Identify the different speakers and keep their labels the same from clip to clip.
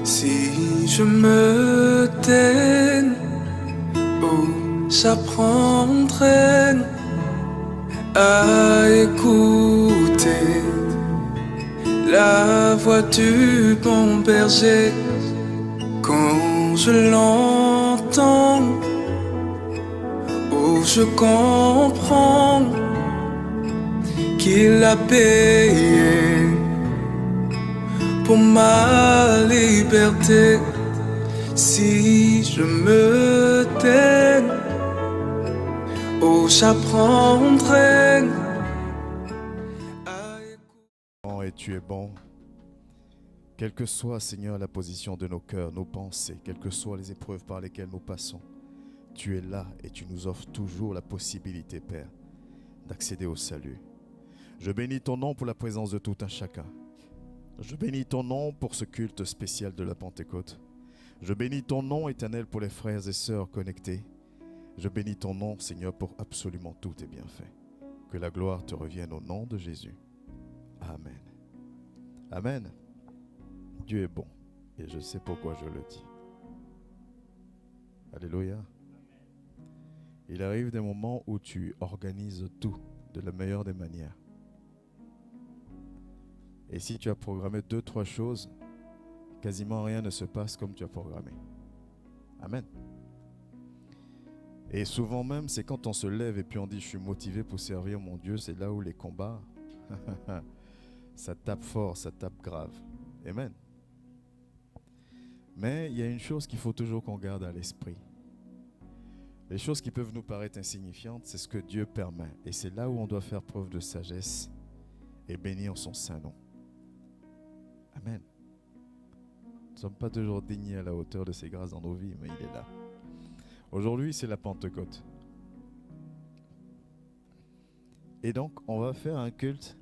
Speaker 1: Si je me tais, où j'apprendrai à écouter la voix du bon berger. Quand je l'entends, où je comprends qu'il a payé pour ma liberté. Si je me tais, oh, j'apprendrai à écouter.
Speaker 2: Et tu es bon. Quelle que soit, Seigneur, la position de nos cœurs, nos pensées, quelles que soient les épreuves par lesquelles nous passons, tu es là et tu nous offres toujours la possibilité, Père, d'accéder au salut. Je bénis ton nom pour la présence de tout un chacun. Je bénis ton nom pour ce culte spécial de la Pentecôte. Je bénis ton nom, Éternel, pour les frères et sœurs connectés. Je bénis ton nom, Seigneur, pour absolument tous tes bienfaits. Que la gloire te revienne au nom de Jésus. Amen. Amen. Dieu est bon et je sais pourquoi je le dis. Alléluia. Il arrive des moments où tu organises tout de la meilleure des manières. Et si tu as programmé 2-3 choses, quasiment rien ne se passe comme tu as programmé. Amen. Et souvent même, c'est quand on se lève et puis on dit « je suis motivé pour servir mon Dieu », c'est là où les combats, ça tape fort, ça tape grave. Amen. Mais il y a une chose qu'il faut toujours qu'on garde à l'esprit. Les choses qui peuvent nous paraître insignifiantes, c'est ce que Dieu permet. Et c'est là où on doit faire preuve de sagesse et bénir son saint nom. Amen. Nous ne sommes pas toujours dignes à la hauteur de ses grâces dans nos vies, mais il est là. Aujourd'hui, c'est la Pentecôte. Et donc, on va faire un culte,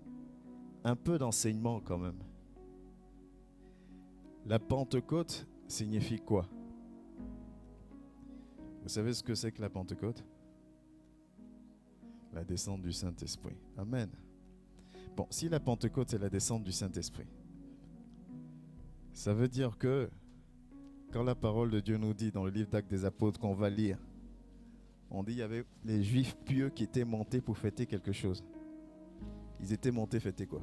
Speaker 2: un peu d'enseignement quand même. La Pentecôte signifie quoi? Vous savez ce que c'est que la Pentecôte? La descente du Saint-Esprit. Amen. Bon, si la Pentecôte c'est la descente du Saint-Esprit, ça veut dire que quand la parole de Dieu nous dit dans le livre d'Actes des Apôtres qu'on va lire, on dit qu'il y avait les Juifs pieux qui étaient montés pour fêter quelque chose. Ils étaient montés fêter quoi?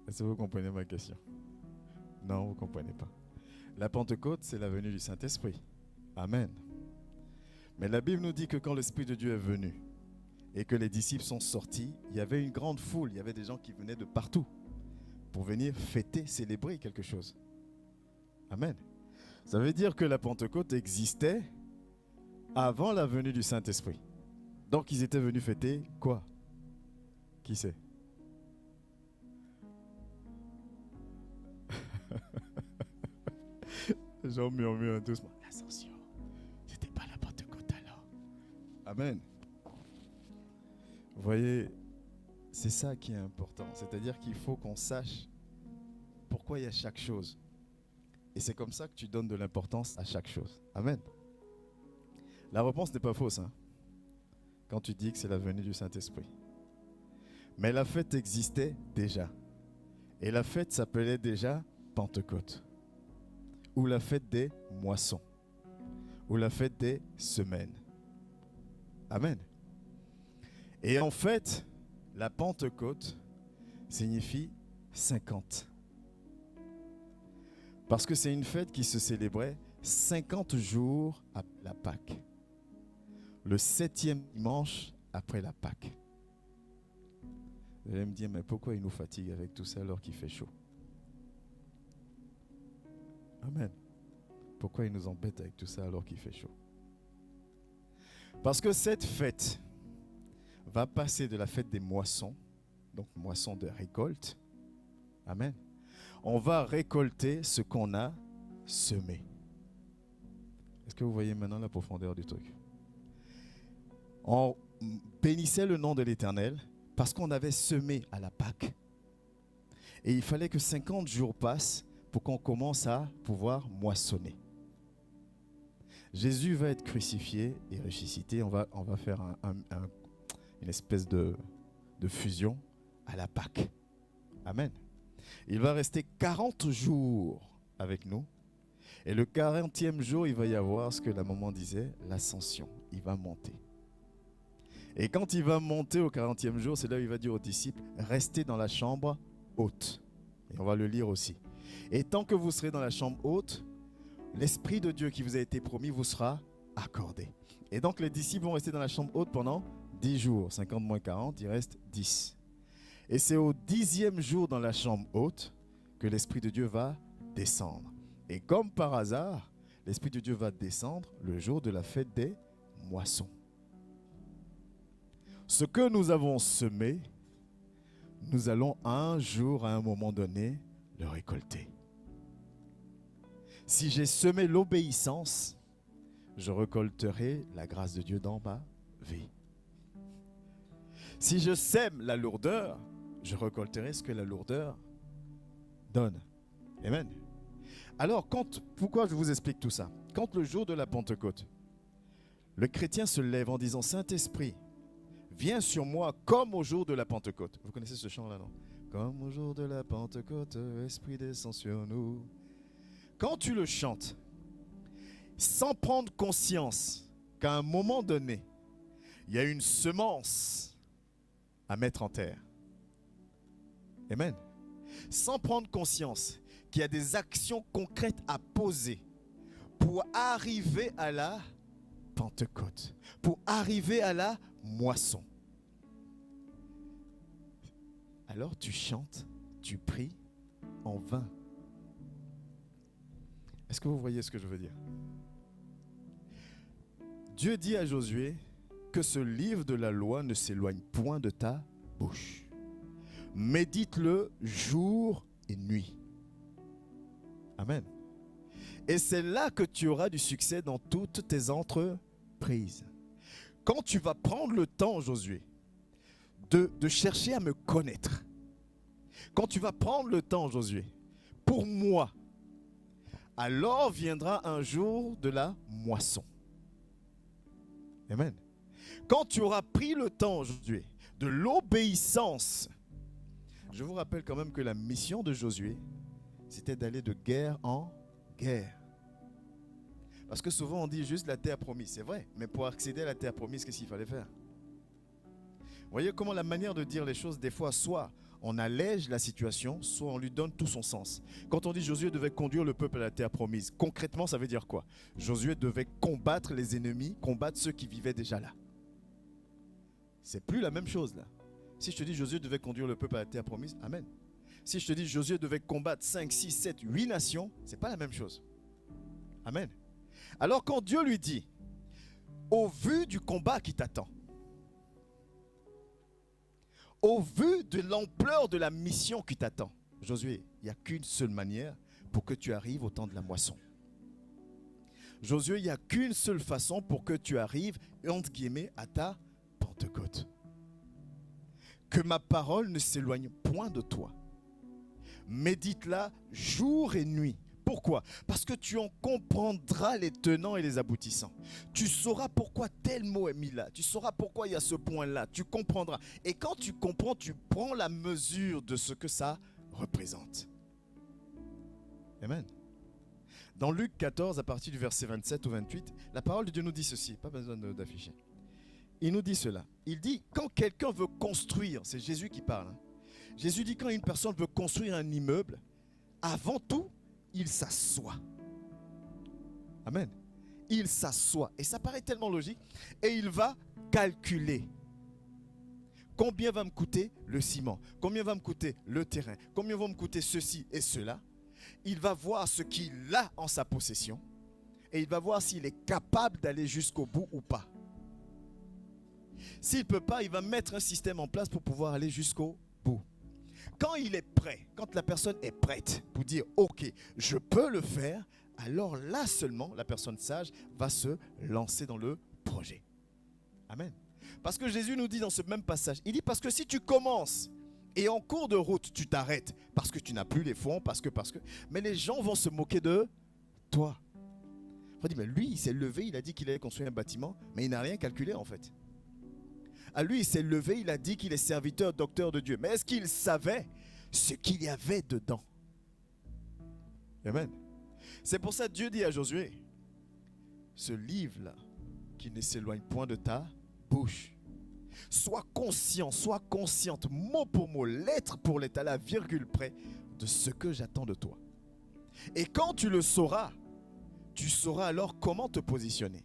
Speaker 2: Est-ce que vous comprenez ma question? Non, vous ne comprenez pas. La Pentecôte, c'est la venue du Saint-Esprit. Amen. Mais la Bible nous dit que quand l'Esprit de Dieu est venu et que les disciples sont sortis, il y avait une grande foule, il y avait des gens qui venaient de partout pour venir fêter, célébrer quelque chose. Amen. Ça veut dire que la Pentecôte existait avant la venue du Saint-Esprit. Donc ils étaient venus fêter quoi? Qui sait? Les gens murmurent doucement. L'ascension, c'était pas la Pentecôte alors. Amen. Vous voyez, c'est ça qui est important. C'est-à-dire qu'il faut qu'on sache pourquoi il y a chaque chose. Et c'est comme ça que tu donnes de l'importance à chaque chose. Amen. La réponse n'est pas fausse, hein, quand tu dis que c'est la venue du Saint-Esprit. Mais la fête existait déjà. Et la fête s'appelait déjà Pentecôte. Ou la fête des moissons. Ou la fête des semaines. Amen. Et en fait, la Pentecôte signifie 50. Parce que c'est une fête qui se célébrait 50 jours après la Pâque. Le 7e dimanche après la Pâque. Vous allez me dire, mais pourquoi il nous fatigue avec tout ça alors qu'il fait chaud? Amen. Pourquoi il nous embête avec tout ça alors qu'il fait chaud? Parce que cette fête va passer de la fête des moissons, donc moisson de récolte. Amen. On va récolter ce qu'on a semé. Est-ce que vous voyez maintenant la profondeur du truc? On bénissait le nom de l'Éternel parce qu'on avait semé à la Pâque. Et il fallait que 50 jours passent pour qu'on commence à pouvoir moissonner. Jésus va être crucifié et ressuscité. On va faire une espèce de fusion à la Pâque. Amen. Il va rester 40 jours avec nous. Et le 40e jour, il va y avoir ce que la maman disait, l'ascension. Il va monter. Et quand il va monter au 40e jour, c'est là où il va dire aux disciples, restez dans la chambre haute. Et on va le lire aussi. Et tant que vous serez dans la chambre haute, l'Esprit de Dieu qui vous a été promis vous sera accordé. Et donc les disciples vont rester dans la chambre haute pendant 10 jours. 50 moins 40, il reste 10. Et c'est au 10e jour dans la chambre haute que l'Esprit de Dieu va descendre. Et comme par hasard, l'Esprit de Dieu va descendre le jour de la fête des moissons. Ce que nous avons semé, nous allons un jour, à un moment donné, le récolter. Si j'ai semé l'obéissance, je récolterai la grâce de Dieu dans ma vie. Si je sème la lourdeur, je récolterai ce que la lourdeur donne. Amen. Alors, pourquoi je vous explique tout ça? Quand le jour de la Pentecôte, le chrétien se lève en disant « Saint-Esprit, viens sur moi comme au jour de la Pentecôte. » Vous connaissez ce chant-là, non? « Comme au jour de la Pentecôte, Esprit descend sur nous. » Quand tu le chantes, sans prendre conscience qu'à un moment donné, il y a une semence à mettre en terre. Amen. Sans prendre conscience qu'il y a des actions concrètes à poser pour arriver à la Pentecôte, pour arriver à la moisson. Alors tu chantes, tu pries en vain. Est-ce que vous voyez ce que je veux dire? Dieu dit à Josué que ce livre de la loi ne s'éloigne point de ta bouche. Médite-le jour et nuit. Amen. Et c'est là que tu auras du succès dans toutes tes entreprises. Quand tu vas prendre le temps, Josué, de chercher à me connaître, quand tu vas prendre le temps, Josué, pour moi, alors viendra un jour de la moisson. Amen. Quand tu auras pris le temps, Josué, de l'obéissance, je vous rappelle quand même que la mission de Josué, c'était d'aller de guerre en guerre. Parce que souvent on dit juste la terre promise, c'est vrai, mais pour accéder à la terre promise, qu'est-ce qu'il fallait faire? Vous voyez comment la manière de dire les choses, des fois, soit on allège la situation, soit on lui donne tout son sens. Quand on dit Josué devait conduire le peuple à la terre promise, concrètement, ça veut dire quoi? Josué devait combattre les ennemis, combattre ceux qui vivaient déjà là. C'est plus la même chose là. Si je te dis Josué devait conduire le peuple à la terre promise, amen. Si je te dis Josué devait combattre 5, 6, 7, 8 nations, c'est pas la même chose. Amen. Alors quand Dieu lui dit, au vu du combat qui t'attend, au vu de l'ampleur de la mission qui t'attend, Josué, il n'y a qu'une seule manière pour que tu arrives au temps de la moisson. Josué, il n'y a qu'une seule façon pour que tu arrives, entre guillemets, à ta Pentecôte. Que ma parole ne s'éloigne point de toi. Médite-la jour et nuit. Pourquoi? Parce que tu en comprendras les tenants et les aboutissants. Tu sauras pourquoi tel mot est mis là. Tu sauras pourquoi il y a ce point-là. Tu comprendras. Et quand tu comprends, tu prends la mesure de ce que ça représente. Amen. Dans Luc 14, à partir du verset 27 ou 28, la parole de Dieu nous dit ceci. Pas besoin d'afficher. Il nous dit cela. Il dit, quand quelqu'un veut construire, c'est Jésus qui parle. Jésus dit, quand une personne veut construire un immeuble, avant tout, il s'assoit. Amen. Il s'assoit. Et ça paraît tellement logique. Et il va calculer. Combien va me coûter le ciment? Combien va me coûter le terrain? Combien va me coûter ceci et cela? Il va voir ce qu'il a en sa possession. Et il va voir s'il est capable d'aller jusqu'au bout ou pas. S'il ne peut pas, il va mettre un système en place pour pouvoir aller jusqu'au bout. Quand il est prêt, quand la personne est prête pour dire « Ok, je peux le faire », alors là seulement, la personne sage va se lancer dans le projet. Amen. Parce que Jésus nous dit dans ce même passage, il dit parce que si tu commences et en cours de route, tu t'arrêtes parce que tu n'as plus les fonds, parce que, mais les gens vont se moquer de toi. On dit, mais lui, il s'est levé, il a dit qu'il allait construire un bâtiment, mais il n'a rien calculé en fait. À lui, il s'est levé, il a dit qu'il est serviteur, docteur de Dieu. Mais est-ce qu'il savait ce qu'il y avait dedans. Amen. C'est pour ça que Dieu dit à Josué, ce livre-là, qui ne s'éloigne point de ta bouche. Sois conscient, sois consciente, mot pour mot, lettre pour lettre, à la virgule près, de ce que j'attends de toi. Et quand tu le sauras, tu sauras alors comment te positionner.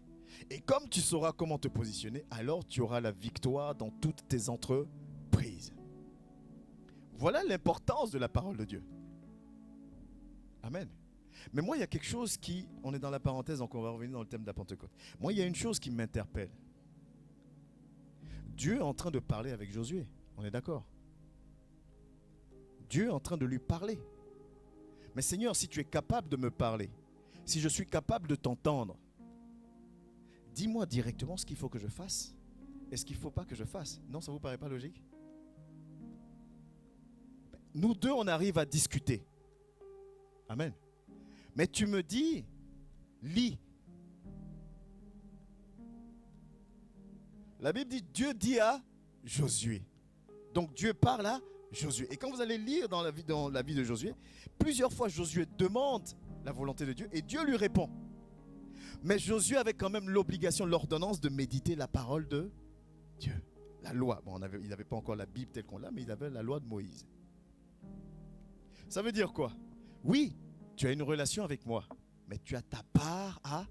Speaker 2: Et comme tu sauras comment te positionner, alors tu auras la victoire dans toutes tes entreprises. Voilà l'importance de la parole de Dieu. Amen. Mais moi, il y a quelque chose qui, on est dans la parenthèse, donc on va revenir dans le thème de la Pentecôte. Moi, il y a une chose qui m'interpelle. Dieu est en train de parler avec Josué, on est d'accord? Dieu est en train de lui parler. Mais Seigneur, si tu es capable de me parler, si je suis capable de t'entendre, dis-moi directement ce qu'il faut que je fasse et ce qu'il ne faut pas que je fasse. Non, ça ne vous paraît pas logique? Nous deux, on arrive à discuter. Amen. Mais tu me dis, lis. La Bible dit, Dieu dit à Josué. Donc Dieu parle à Josué. Et quand vous allez lire dans la vie de Josué, plusieurs fois Josué demande la volonté de Dieu et Dieu lui répond. Mais Josué avait quand même l'obligation, l'ordonnance de méditer la parole de Dieu. La loi. Bon, il n'avait pas encore la Bible telle qu'on l'a, mais il avait la loi de Moïse. Ça veut dire quoi? Oui, tu as une relation avec moi, mais tu as ta part à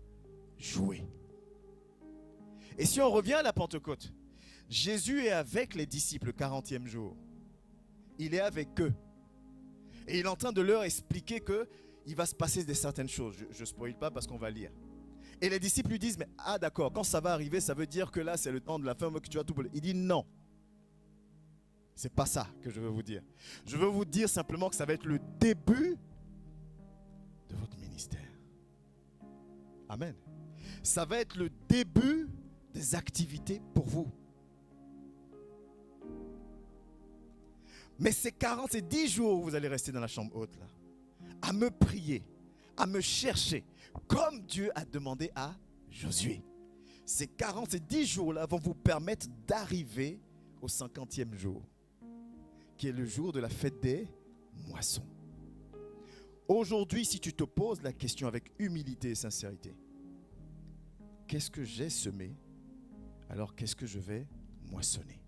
Speaker 2: jouer. Et si on revient à la Pentecôte, Jésus est avec les disciples le 40e jour. Il est avec eux. Et il est en train de leur expliquer qu'il va se passer certaines choses. Je ne spoil pas parce qu'on va lire. Et les disciples lui disent, mais d'accord, quand ça va arriver, ça veut dire que là, c'est le temps de la fin, que tu vas tout brûler. Il dit non. C'est pas ça que je veux vous dire. Je veux vous dire simplement que ça va être le début de votre ministère. Amen. Ça va être le début des activités pour vous. Mais ces 40, ces 10 jours où vous allez rester dans la chambre haute là, à me prier, à me chercher, comme Dieu a demandé à Josué. Ces 40, ces 10 jours-là vont vous permettre d'arriver au 50e jour, qui est le jour de la fête des moissons. Aujourd'hui, si tu te poses la question avec humilité et sincérité, qu'est-ce que j'ai semé? Alors qu'est-ce que je vais moissonner?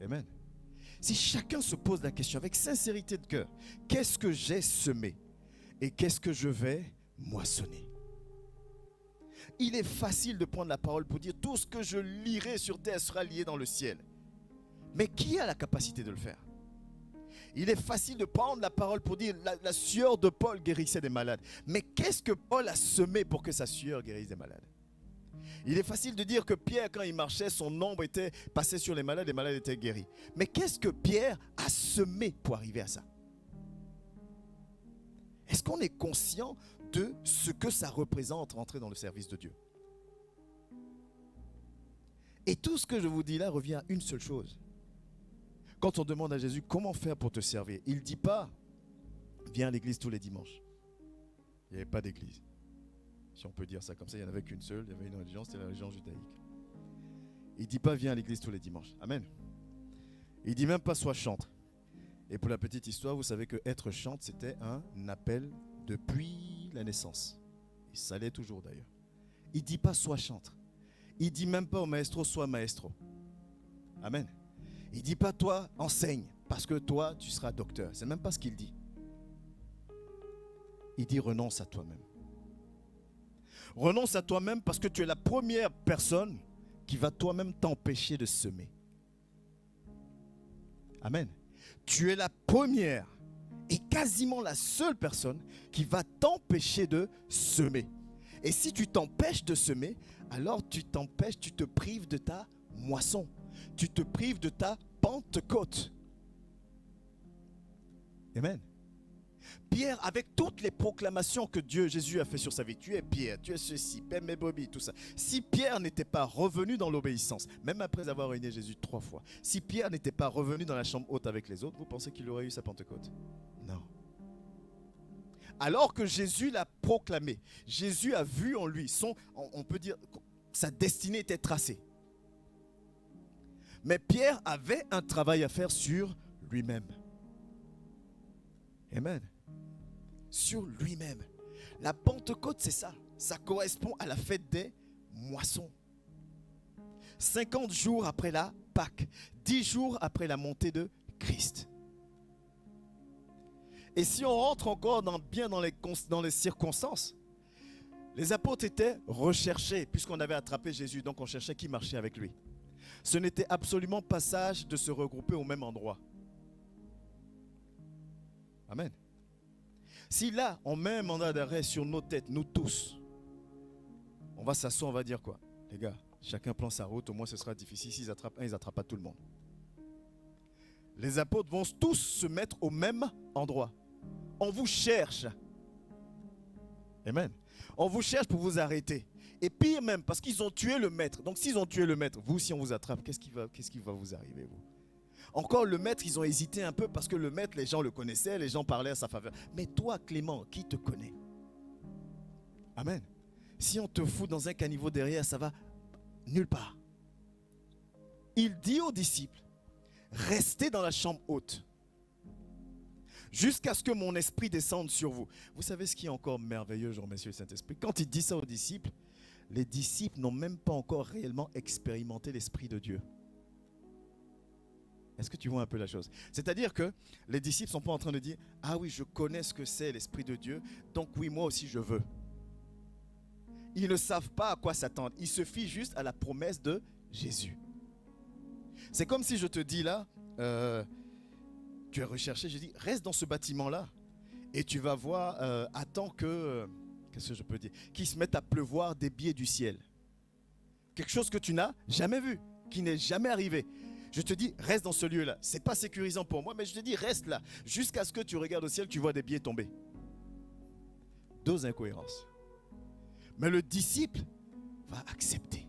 Speaker 2: Amen. Si chacun se pose la question avec sincérité de cœur, qu'est-ce que j'ai semé et qu'est-ce que je vais moissonner? Il est facile de prendre la parole pour dire tout ce que je lirai sur terre sera lié dans le ciel. Mais qui a la capacité de le faire? Il est facile de prendre la parole pour dire la sueur de Paul guérissait des malades. Mais qu'est-ce que Paul a semé pour que sa sueur guérisse des malades? Il est facile de dire que Pierre, quand il marchait, son ombre était passée sur les malades étaient guéris. Mais qu'est-ce que Pierre a semé pour arriver à ça? Est-ce qu'on est conscient de ce que ça représente rentrer dans le service de Dieu? Et tout ce que je vous dis là revient à une seule chose. Quand on demande à Jésus comment faire pour te servir, il ne dit pas viens à l'église tous les dimanches. Il n'y avait pas d'église. Si on peut dire ça comme ça, il n'y en avait qu'une seule, il y avait une religion, c'était la religion judaïque. Il ne dit pas viens à l'église tous les dimanches. Amen. Il ne dit même pas sois chantre. Et pour la petite histoire, vous savez que être chantre, c'était un appel depuis la naissance. Et ça l'est toujours d'ailleurs. Il ne dit pas sois chantre. Il ne dit même pas au maestro sois maestro. Amen. Il ne dit pas toi enseigne parce que toi tu seras docteur. C'est même pas ce qu'il dit. Il dit renonce à toi-même. Renonce à toi-même parce que tu es la première personne qui va toi-même t'empêcher de semer. Amen. Tu es la première et quasiment la seule personne qui va t'empêcher de semer. Et si tu t'empêches de semer, alors tu te prives de ta moisson. Tu te prives de ta Pentecôte. Amen. Pierre, avec toutes les proclamations que Jésus a fait sur sa vie, tu es Pierre, tu es ceci, paie mes brebis, tout ça. Si Pierre n'était pas revenu dans l'obéissance, même après avoir renié Jésus 3 fois, si Pierre n'était pas revenu dans la chambre haute avec les autres, vous pensez qu'il aurait eu sa Pentecôte? Non. Alors que Jésus l'a proclamé, Jésus a vu en lui, on peut dire, sa destinée était tracée. Mais Pierre avait un travail à faire sur lui-même. Amen. Sur lui-même. La Pentecôte, c'est ça. Ça correspond à la fête des moissons. 50 jours après la Pâque. 10 jours après la montée de Christ. Et si on rentre encore bien dans les circonstances, les apôtres étaient recherchés puisqu'on avait attrapé Jésus. Donc on cherchait qui marchait avec lui. Ce n'était absolument pas sage de se regrouper au même endroit. Amen. Si là, on met un mandat d'arrêt sur nos têtes, nous tous, on va s'asseoir, on va dire quoi? Les gars, chacun prend sa route, au moins ce sera difficile. S'ils attrapent un, ils n'attrapent pas tout le monde. Les apôtres vont tous se mettre au même endroit. On vous cherche. Amen. On vous cherche pour vous arrêter. Et pire même, parce qu'ils ont tué le maître. Donc s'ils ont tué le maître, vous, si on vous attrape, qu'est-ce qui va vous arriver, vous? Encore le maître, ils ont hésité un peu parce que le maître, les gens le connaissaient, les gens parlaient à sa faveur. Mais toi, Clément, qui te connaît? Amen. Si on te fout dans un caniveau derrière, ça va nulle part. Il dit aux disciples, restez dans la chambre haute jusqu'à ce que mon esprit descende sur vous. Vous savez ce qui est encore merveilleux, je remercie le Saint-Esprit. Quand il dit ça aux disciples, les disciples n'ont même pas encore réellement expérimenté l'Esprit de Dieu. Est-ce que tu vois un peu la chose? C'est-à-dire que les disciples ne sont pas en train de dire « Ah oui, je connais ce que c'est l'Esprit de Dieu, donc oui, moi aussi je veux. » Ils ne savent pas à quoi s'attendre. Ils se fient juste à la promesse de Jésus. C'est comme si je te dis là, tu es recherché, je dis reste dans ce bâtiment-là et tu vas voir, attends que, qu'est-ce que je peux dire, qu'il se mette à pleuvoir des billets du ciel. Quelque chose que tu n'as jamais vu, qui n'est jamais arrivé. Je te dis, reste dans ce lieu-là. Ce n'est pas sécurisant pour moi, mais je te dis, reste là. Jusqu'à ce que tu regardes au ciel, tu vois des billets tomber. Deux incohérences. Mais le disciple va accepter.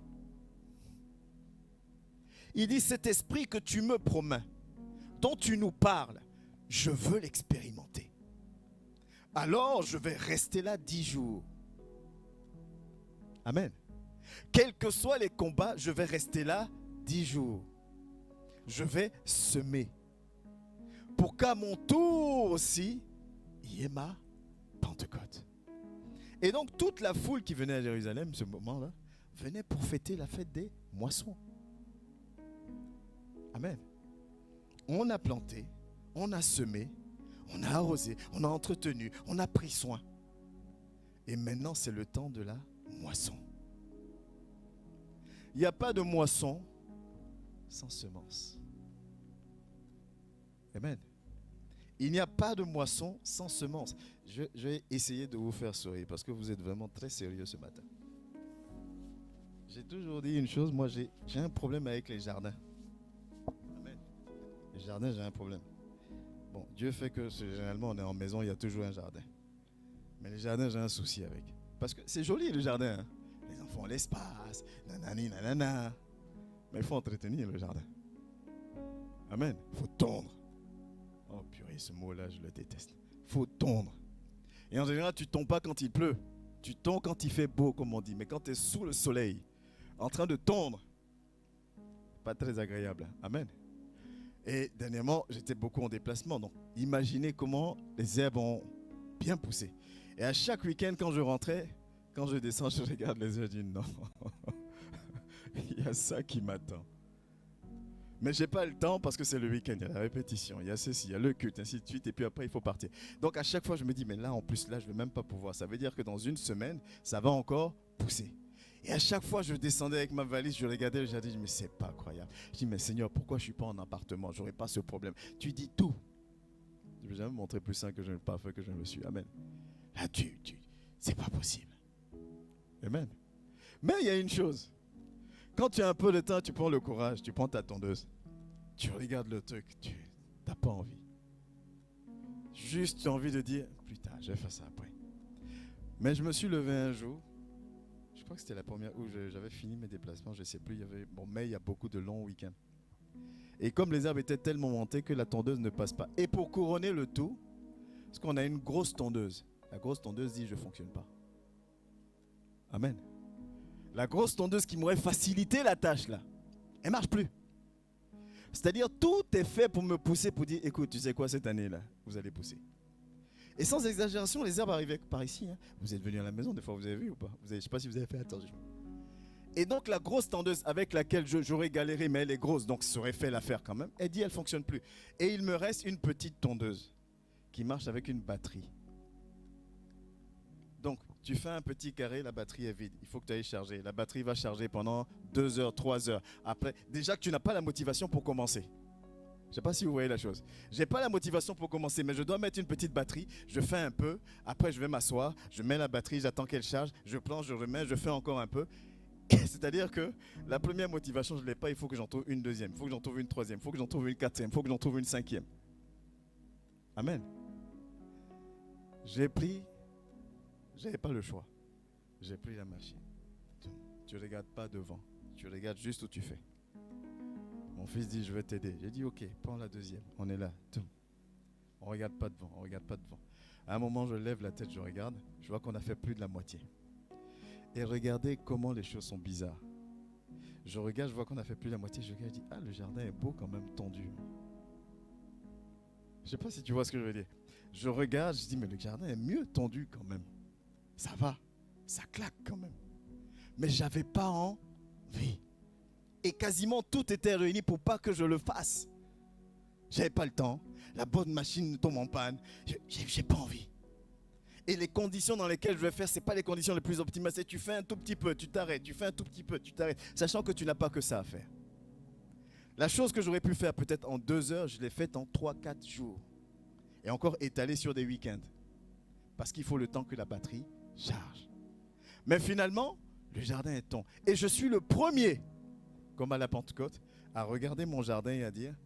Speaker 2: Il dit, cet esprit que tu me promets, dont tu nous parles, je veux l'expérimenter. Alors, je vais rester là 10 jours. Amen. Quels que soient les combats, je vais rester là 10 jours. Je vais semer. Pour qu'à mon tour aussi, il y ait ma Pentecôte. Et donc, toute la foule qui venait à Jérusalem, ce moment-là, venait pour fêter la fête des moissons. Amen. On a planté, on a semé, on a arrosé, on a entretenu, on a pris soin. Et maintenant, c'est le temps de la moisson. Il n'y a pas de moisson sans semence. Amen. Il n'y a pas de moisson sans semence. Je vais essayer de vous faire sourire parce que vous êtes vraiment très sérieux ce matin. J'ai toujours dit une chose, moi j'ai un problème avec les jardins. Amen. Les jardins, j'ai un problème. Bon, Dieu fait que généralement on est en maison, il y a toujours un jardin. Mais les jardins, j'ai un souci avec. Parce que c'est joli le jardin. Hein? Les enfants ont l'espace, nanani, nanana. Mais il faut entretenir le jardin. Amen. Il faut tondre. Oh purée, ce mot-là, je le déteste. Il faut tondre. Et en général, tu ne tonds pas quand il pleut. Tu tonds quand il fait beau, comme on dit. Mais quand tu es sous le soleil, en train de tondre, pas très agréable. Amen. Et dernièrement, j'étais beaucoup en déplacement. Donc, imaginez comment les herbes ont bien poussé. Et à chaque week-end, quand je rentrais, quand je descends, je regarde les herbes et je dis non. Il y a ça qui m'attend. Mais je n'ai pas le temps parce que c'est le week-end, il y a la répétition, il y a ceci, il y a le culte, ainsi de suite, et puis après il faut partir. Donc à chaque fois je me dis, mais là en plus, là je ne vais même pas pouvoir. Ça veut dire que dans une semaine, ça va encore pousser. Et à chaque fois je descendais avec ma valise, je regardais le jardin, je dis, mais c'est pas incroyable. Je dis, mais Seigneur, pourquoi je ne suis pas en appartement? Je n'aurai pas ce problème. Tu dis tout. Je ne vais jamais montrer plus sain que je ne parfait que je ne le suis. Amen. Là c'est pas possible. Amen. Mais il y a une chose. Quand tu as un peu de temps, tu prends le courage, tu prends ta tondeuse, tu regardes le truc, tu n'as pas envie. Juste tu as envie de dire, plus tard, je vais faire ça après. Mais je me suis levé un jour, je crois que c'était la première où j'avais fini mes déplacements, je ne sais plus, mais il y a beaucoup de longs week-ends. Et comme les herbes étaient tellement montées que la tondeuse ne passe pas. Et pour couronner le tout, parce qu'on a une grosse tondeuse, la grosse tondeuse dit, je ne fonctionne pas. Amen. La grosse tondeuse qui m'aurait facilité la tâche là, elle ne marche plus. C'est-à-dire, tout est fait pour me pousser, pour dire, écoute, tu sais quoi, cette année-là, vous allez pousser. Et sans exagération, les herbes arrivaient par ici. Hein. Vous êtes venus à la maison, des fois, vous avez vu ou pas? Je ne sais pas si vous avez fait attention. Et donc, la grosse tondeuse avec laquelle j'aurais galéré, mais elle est grosse, donc ça aurait fait l'affaire quand même. Elle dit, elle ne fonctionne plus. Et il me reste une petite tondeuse qui marche avec une batterie. Donc, tu fais un petit carré, la batterie est vide. Il faut que tu ailles charger. La batterie va charger pendant 2 heures, 3 heures. Après, déjà que tu n'as pas la motivation pour commencer. Je ne sais pas si vous voyez la chose. Je n'ai pas la motivation pour commencer, mais je dois mettre une petite batterie. Je fais un peu. Après, je vais m'asseoir. Je mets la batterie, j'attends qu'elle charge. Je plonge, je remets, je fais encore un peu. C'est-à-dire que la première motivation, je ne l'ai pas. Il faut que j'en trouve une deuxième. Il faut que j'en trouve une troisième. Il faut que j'en trouve une quatrième. Il faut que j'en trouve une cinquième. Amen. J'ai pris... Je n'avais pas le choix. J'ai pris la machine. Tu ne regardes pas devant. Tu regardes juste où tu fais. Mon fils dit, je vais t'aider. J'ai dit, ok, prends la deuxième. On est là. On ne regarde pas devant. On regarde pas devant. À un moment, je lève la tête, je regarde. Je vois qu'on a fait plus de la moitié. Et regardez comment les choses sont bizarres. Je regarde, je vois qu'on a fait plus de la moitié. Je regarde, je dis, ah, le jardin est beau quand même, tendu. Je ne sais pas si tu vois ce que je veux dire. Je regarde, je dis, mais le jardin est mieux tendu quand même. Ça va, ça claque quand même. Mais je n'avais pas envie. Et quasiment tout était réuni pour pas que je le fasse. J'avais pas le temps. La bonne machine tombe en panne. J'ai pas envie. Et les conditions dans lesquelles je vais faire, c'est pas les conditions les plus optimales. C'est tu fais un tout petit peu, tu t'arrêtes. Tu fais un tout petit peu, tu t'arrêtes. Sachant que tu n'as pas que ça à faire. La chose que j'aurais pu faire peut-être en 2 heures, je l'ai faite en 3-4 jours. Et encore étalée sur des week-ends. Parce qu'il faut le temps que la batterie charge. Mais finalement, le jardin est ton. Et je suis le premier, comme à la Pentecôte, à regarder mon jardin et à dire,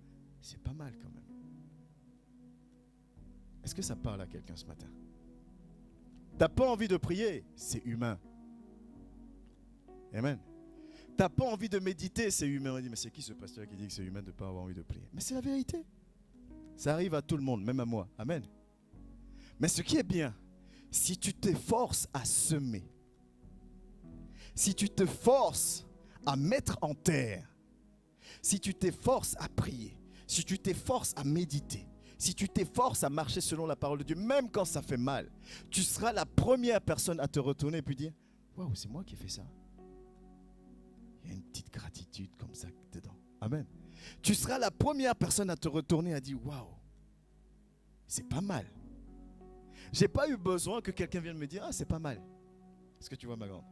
Speaker 2: c'est pas mal quand même. Est-ce que ça parle à quelqu'un ce matin? T'as pas envie de prier, c'est humain. Amen. T'as pas envie de méditer, c'est humain. On dit, mais c'est qui ce pasteur qui dit que c'est humain de ne pas avoir envie de prier? Mais c'est la vérité. Ça arrive à tout le monde, même à moi. Amen. Mais ce qui est bien, si tu t'efforces à semer, si tu te forces à mettre en terre, si tu t'efforces à prier, si tu t'efforces à méditer, si tu t'efforces à marcher selon la parole de Dieu, même quand ça fait mal, tu seras la première personne à te retourner et puis dire, waouh, c'est moi qui ai fait ça. Il y a une petite gratitude comme ça dedans. Amen. Tu seras la première personne à te retourner et à dire, waouh, c'est pas mal. J'ai pas eu besoin que quelqu'un vienne me dire, ah, c'est pas mal. Est-ce que tu vois ma grande?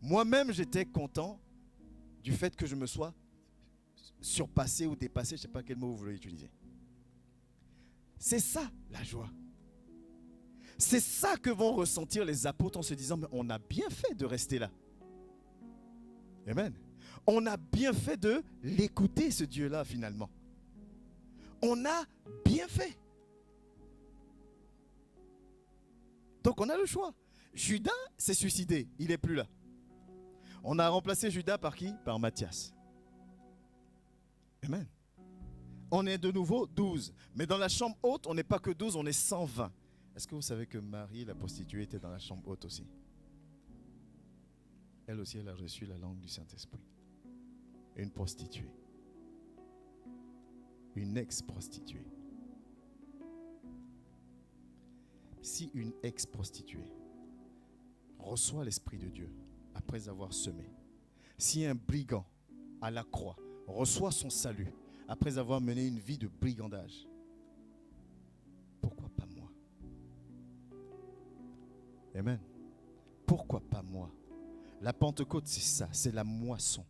Speaker 2: Moi-même, j'étais content du fait que je me sois surpassé ou dépassé, je ne sais pas quel mot vous voulez utiliser. C'est ça la joie. C'est ça que vont ressentir les apôtres en se disant, mais on a bien fait de rester là. Amen. On a bien fait de l'écouter, ce Dieu-là, finalement. On a bien fait. Donc on a le choix. Judas s'est suicidé, il n'est plus là. On a remplacé Judas par qui? Par Matthias. Amen. On est de nouveau 12. Mais dans la chambre haute, on n'est pas que 12, on est 120. Est-ce que vous savez que Marie, la prostituée, était dans la chambre haute aussi? Elle aussi, elle a reçu la langue du Saint-Esprit. Une prostituée. Une ex-prostituée. Si une ex-prostituée reçoit l'Esprit de Dieu après avoir semé, si un brigand à la croix reçoit son salut après avoir mené une vie de brigandage, pourquoi pas moi? Amen. Pourquoi pas moi? La Pentecôte, c'est ça, c'est la moisson.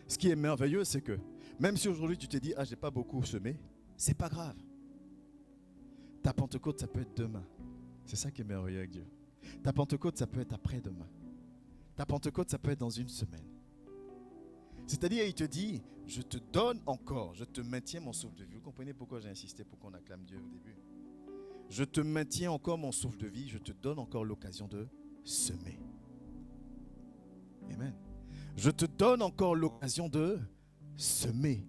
Speaker 2: Ce qui est merveilleux, c'est que même si aujourd'hui tu te dis, ah, j'ai pas beaucoup semé, c'est pas grave. Ta Pentecôte, ça peut être demain. C'est ça qui est merveilleux avec Dieu. Ta Pentecôte, ça peut être après-demain. Ta Pentecôte, ça peut être dans une semaine. C'est-à-dire, il te dit, je te donne encore, je te maintiens mon souffle de vie. Vous comprenez pourquoi j'ai insisté pour qu'on acclame Dieu au début? Je te maintiens encore mon souffle de vie, je te donne encore l'occasion de semer. Amen. Je te donne encore l'occasion de semer.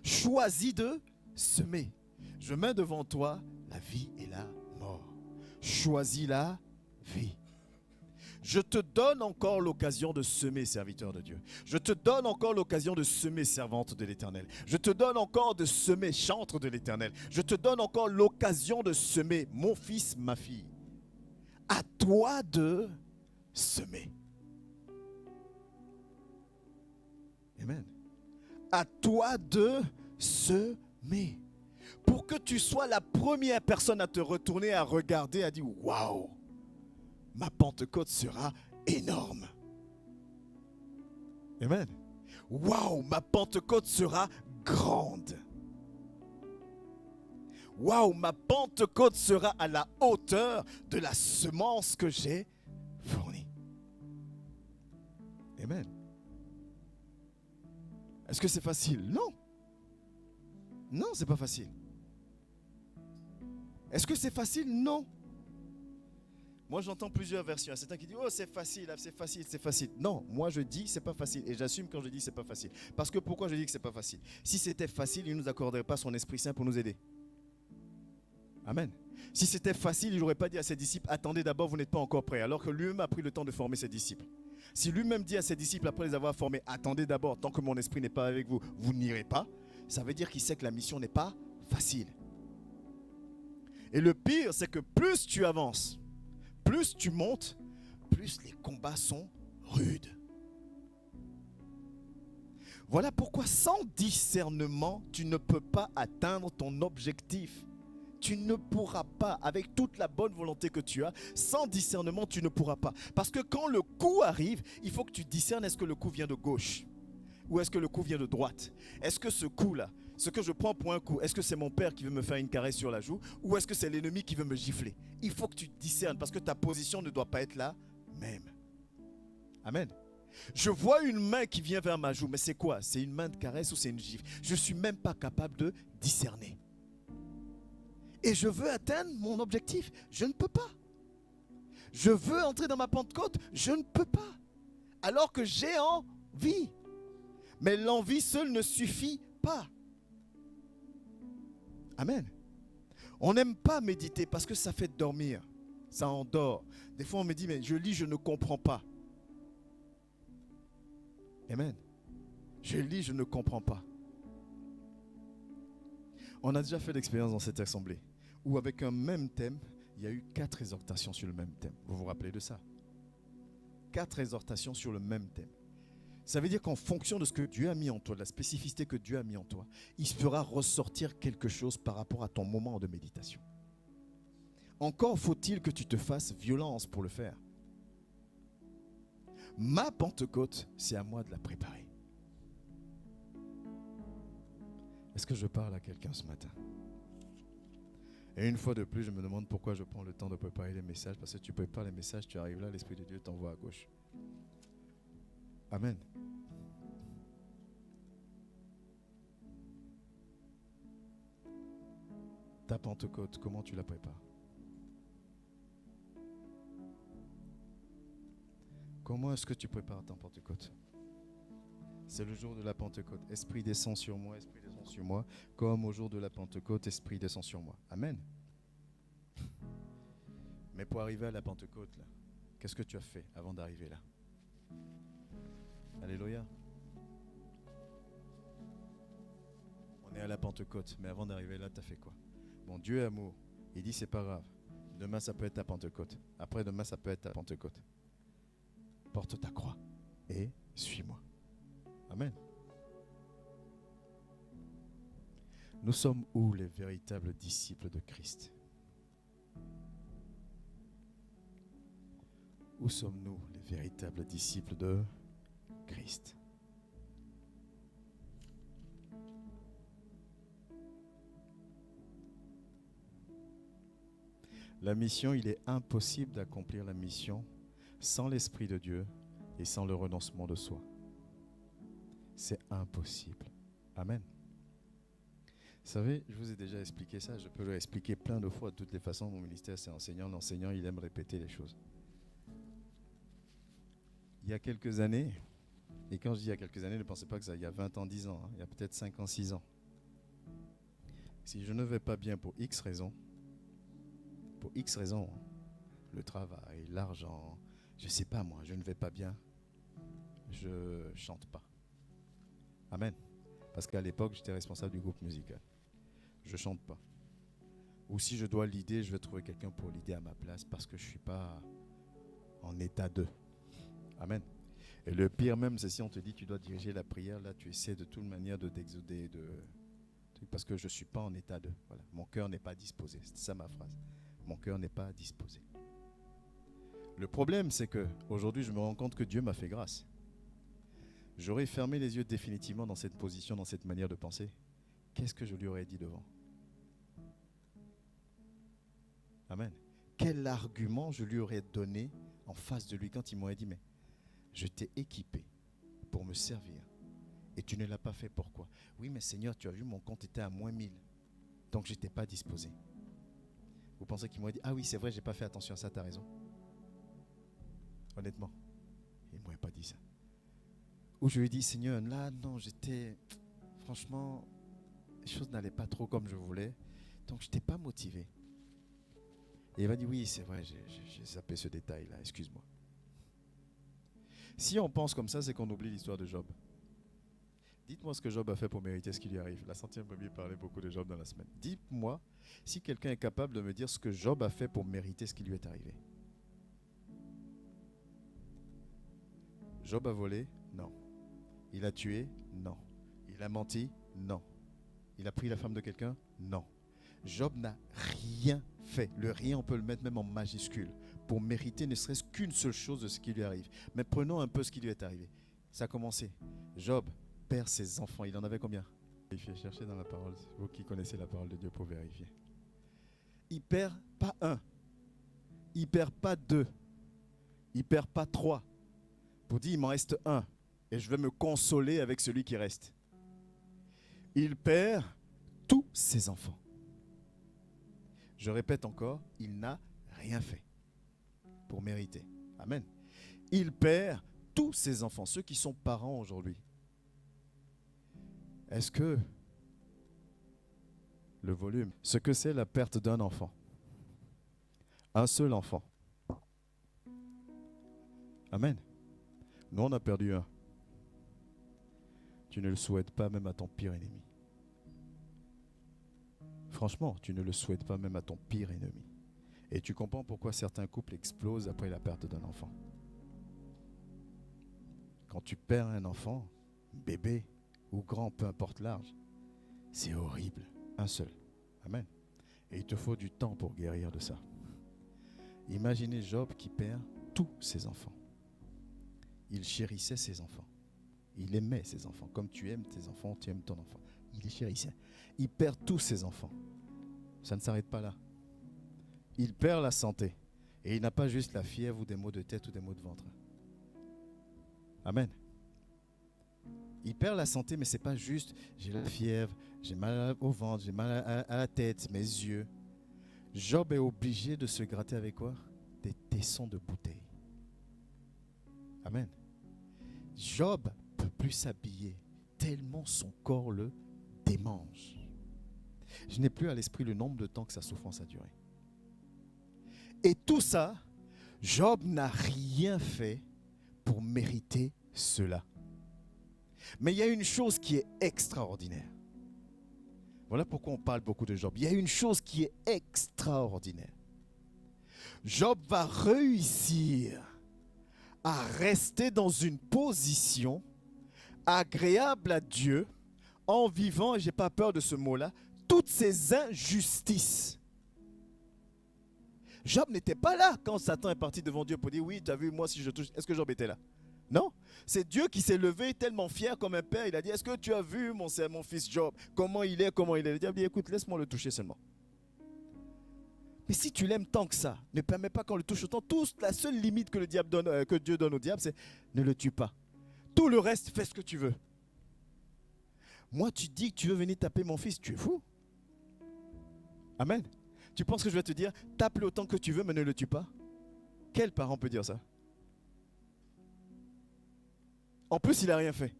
Speaker 2: Choisis de semer. Je mets devant toi la vie et la mort. Choisis la vie. Je te donne encore l'occasion de semer, serviteur de Dieu. Je te donne encore l'occasion de semer, servante de l'Éternel. Je te donne encore de semer, chantre de l'Éternel. Je te donne encore l'occasion de semer, mon fils, ma fille. À toi de semer. Amen. À toi de semer. Pour que tu sois la première personne à te retourner, à regarder, à dire « Waouh, ma Pentecôte sera énorme. » Amen. « Waouh, ma Pentecôte sera grande. » « Waouh, ma Pentecôte sera à la hauteur de la semence que j'ai fournie. » Amen. Est-ce que c'est facile? Non. Non, c'est pas facile. Est-ce que c'est facile? Non. Moi, j'entends plusieurs versions. Il y a certains qui disent « Oh, c'est facile, c'est facile, c'est facile. » Non, moi, je dis « C'est pas facile. » Et j'assume quand je dis « C'est pas facile. » Parce que pourquoi je dis que c'est pas facile? Si c'était facile, il ne nous accorderait pas son Esprit Saint pour nous aider. Amen. Si c'était facile, il n'aurait pas dit à ses disciples « Attendez d'abord, vous n'êtes pas encore prêts. » Alors que lui-même a pris le temps de former ses disciples. Si lui-même dit à ses disciples, après les avoir formés « Attendez d'abord, tant que mon esprit n'est pas avec vous, vous n'irez pas. » Ça veut dire qu'il sait que la mission n'est pas facile. Et le pire, c'est que plus tu avances, plus tu montes, plus les combats sont rudes. Voilà pourquoi sans discernement, tu ne peux pas atteindre ton objectif. Tu ne pourras pas, avec toute la bonne volonté que tu as, sans discernement, tu ne pourras pas. Parce que quand le coup arrive, il faut que tu discernes, est-ce que le coup vient de gauche ou est-ce que le coup vient de droite? Est-ce que ce coup-là, ce que je prends pour un coup, est-ce que c'est mon père qui veut me faire une caresse sur la joue ou est-ce que c'est l'ennemi qui veut me gifler? Il faut que tu discernes parce que ta position ne doit pas être là même. Amen. Je vois une main qui vient vers ma joue, mais c'est quoi? C'est une main de caresse ou c'est une gifle? Je ne suis même pas capable de discerner. Et je veux atteindre mon objectif. Je ne peux pas. Je veux entrer dans ma Pentecôte. Je ne peux pas. Alors que j'ai envie. Mais l'envie seule ne suffit pas. Amen. On n'aime pas méditer parce que ça fait dormir. Ça endort. Des fois on me dit, mais je lis, je ne comprends pas. Amen. Je lis, je ne comprends pas. On a déjà fait l'expérience dans cette assemblée où avec un même thème, il y a eu 4 exhortations sur le même thème. Vous vous rappelez de ça? 4 exhortations sur le même thème. Ça veut dire qu'en fonction de ce que Dieu a mis en toi, de la spécificité que Dieu a mis en toi, il fera ressortir quelque chose par rapport à ton moment de méditation. Encore faut-il que tu te fasses violence pour le faire. Ma Pentecôte, c'est à moi de la préparer. Est-ce que je parle à quelqu'un ce matin? Et une fois de plus, je me demande pourquoi je prends le temps de préparer les messages. Parce que tu prépares les messages, tu arrives là, l'Esprit de Dieu t'envoie à gauche. Amen. Ta Pentecôte, comment tu la prépares? Comment est-ce que tu prépares ta Pentecôte? C'est le jour de la Pentecôte. Esprit descend sur moi, Esprit descend sur moi. Comme au jour de la Pentecôte, Esprit descend sur moi. Amen. Mais pour arriver à la Pentecôte, là, qu'est-ce que tu as fait avant d'arriver là? Alléluia. On est à la Pentecôte, mais avant d'arriver là, tu as fait quoi? Bon, Dieu est amour. Il dit, c'est pas grave. Demain, ça peut être ta Pentecôte. Après-demain, ça peut être ta Pentecôte. Porte ta croix et suis-moi. Amen. Nous sommes où les véritables disciples de Christ? Où sommes-nous les véritables disciples de Christ? La mission, il est impossible d'accomplir la mission sans l'Esprit de Dieu et sans le renoncement de soi. C'est impossible. Amen. Vous savez, je vous ai déjà expliqué ça, je peux le expliquer plein de fois. De toutes les façons, mon ministère, c'est enseignant. L'enseignant, il aime répéter les choses. Il y a quelques années, et quand je dis il y a quelques années, ne pensez pas que ça, il y a 20 ans, 10 ans, il y a peut-être 5 ans, 6 ans. Si je ne vais pas bien pour X raisons, le travail, l'argent, Je ne sais pas moi, je ne vais pas bien, je chante pas. Amen. Parce qu'à l'époque, j'étais responsable du groupe musical. Je chante pas. Ou si je dois leader, je vais trouver quelqu'un pour leader à ma place parce que je ne suis pas en état de. Amen. Et le pire même, c'est si on te dit tu dois diriger la prière, là tu essaies de toute manière d'exoder, parce que je ne suis pas en état de. Voilà. Mon cœur n'est pas disposé. C'est ça ma phrase. Mon cœur n'est pas disposé. Le problème, c'est qu'aujourd'hui, je me rends compte que Dieu m'a fait grâce. J'aurais fermé les yeux définitivement dans cette position, dans cette manière de penser. Qu'est-ce que je lui aurais dit devant? Amen. Quel argument je lui aurais donné en face de lui quand il m'aurait dit, mais je t'ai équipé pour me servir et tu ne l'as pas fait, pourquoi? Oui, mais Seigneur, tu as vu, mon compte était à moins 1000, donc je n'étais pas disposé. Vous pensez qu'il m'aurait dit, ah oui, c'est vrai, je n'ai pas fait attention à ça, tu as raison? Honnêtement, il ne m'aurait pas dit ça. Ou je lui ai dit, Seigneur, là, non, franchement, les choses n'allaient pas trop comme je voulais, donc je n'étais pas motivé. Et il va dire, oui, c'est vrai, j'ai zappé ce détail-là, excuse-moi. Si on pense comme ça, c'est qu'on oublie l'histoire de Job. Dites-moi ce que Job a fait pour mériter ce qui lui arrive. La centième Bible parlait beaucoup de Job dans la semaine. Dites-moi si quelqu'un est capable de me dire ce que Job a fait pour mériter ce qui lui est arrivé. Job a volé? Non. Il a tué? Non. Il a menti? Non. Il a pris la femme de quelqu'un? Non. Job n'a rien fait. Le rien, on peut le mettre même en majuscule pour mériter ne serait-ce qu'une seule chose de ce qui lui arrive. Mais prenons un peu ce qui lui est arrivé. Ça a commencé. Job perd ses enfants. Il en avait combien? Cherchez dans la parole, vous qui connaissez la parole de Dieu pour vérifier. Il perd pas un. Il perd pas deux. Il perd pas trois. Pour dire, il m'en reste un. Et je vais me consoler avec celui qui reste. Il perd tous ses enfants. Je répète encore, il n'a rien fait pour mériter. Amen. Il perd tous ses enfants, ceux qui sont parents aujourd'hui. Est-ce que le volume, ce que c'est la perte d'un enfant, un seul enfant. Amen. Nous, on a perdu un. Tu ne le souhaites pas même à ton pire ennemi. Franchement, tu ne le souhaites pas même à ton pire ennemi. Et tu comprends pourquoi certains couples explosent après la perte d'un enfant. Quand tu perds un enfant, bébé ou grand, peu importe l'âge, c'est horrible. Un seul. Amen. Et il te faut du temps pour guérir de ça. Imaginez Job qui perd tous ses enfants. Il chérissait ses enfants. Il aimait ses enfants. Comme tu aimes tes enfants, tu aimes ton enfant. Il les chérissait. Il perd tous ses enfants. Ça ne s'arrête pas là. Il perd la santé. Et il n'a pas juste la fièvre ou des maux de tête ou des maux de ventre. Amen. Il perd la santé, mais ce n'est pas juste j'ai la fièvre, j'ai mal au ventre, j'ai mal à la tête, mes yeux. Job est obligé de se gratter avec quoi? Des tessons de bouteille. Amen. Job ne peut plus s'habiller tellement son corps le démange. Je n'ai plus à l'esprit le nombre de temps que sa souffrance a duré. Et tout ça, Job n'a rien fait pour mériter cela. Mais il y a une chose qui est extraordinaire. Voilà pourquoi on parle beaucoup de Job. Il y a une chose qui est extraordinaire. Job va réussir à rester dans une position agréable à Dieu en vivant, et je n'ai pas peur de ce mot-là, toutes ces injustices. Job n'était pas là quand Satan est parti devant Dieu pour dire oui, tu as vu, moi si je touche, est-ce que Job était là? Non, c'est Dieu qui s'est levé tellement fier comme un père. Il a dit, est-ce que tu as vu mon fils Job? Comment il est, comment il est? Le diable dit, écoute, laisse-moi le toucher seulement. Mais si tu l'aimes tant que ça, ne permets pas qu'on le touche autant. La seule limite que le diable donne, que Dieu donne au diable, c'est ne le tue pas. Tout le reste, fais ce que tu veux. Moi, tu dis que tu veux venir taper mon fils, tu es fou. Amen. Tu penses que je vais te dire, tape-le autant que tu veux, mais ne le tue pas? Quel parent peut dire ça? En plus, il n'a rien fait.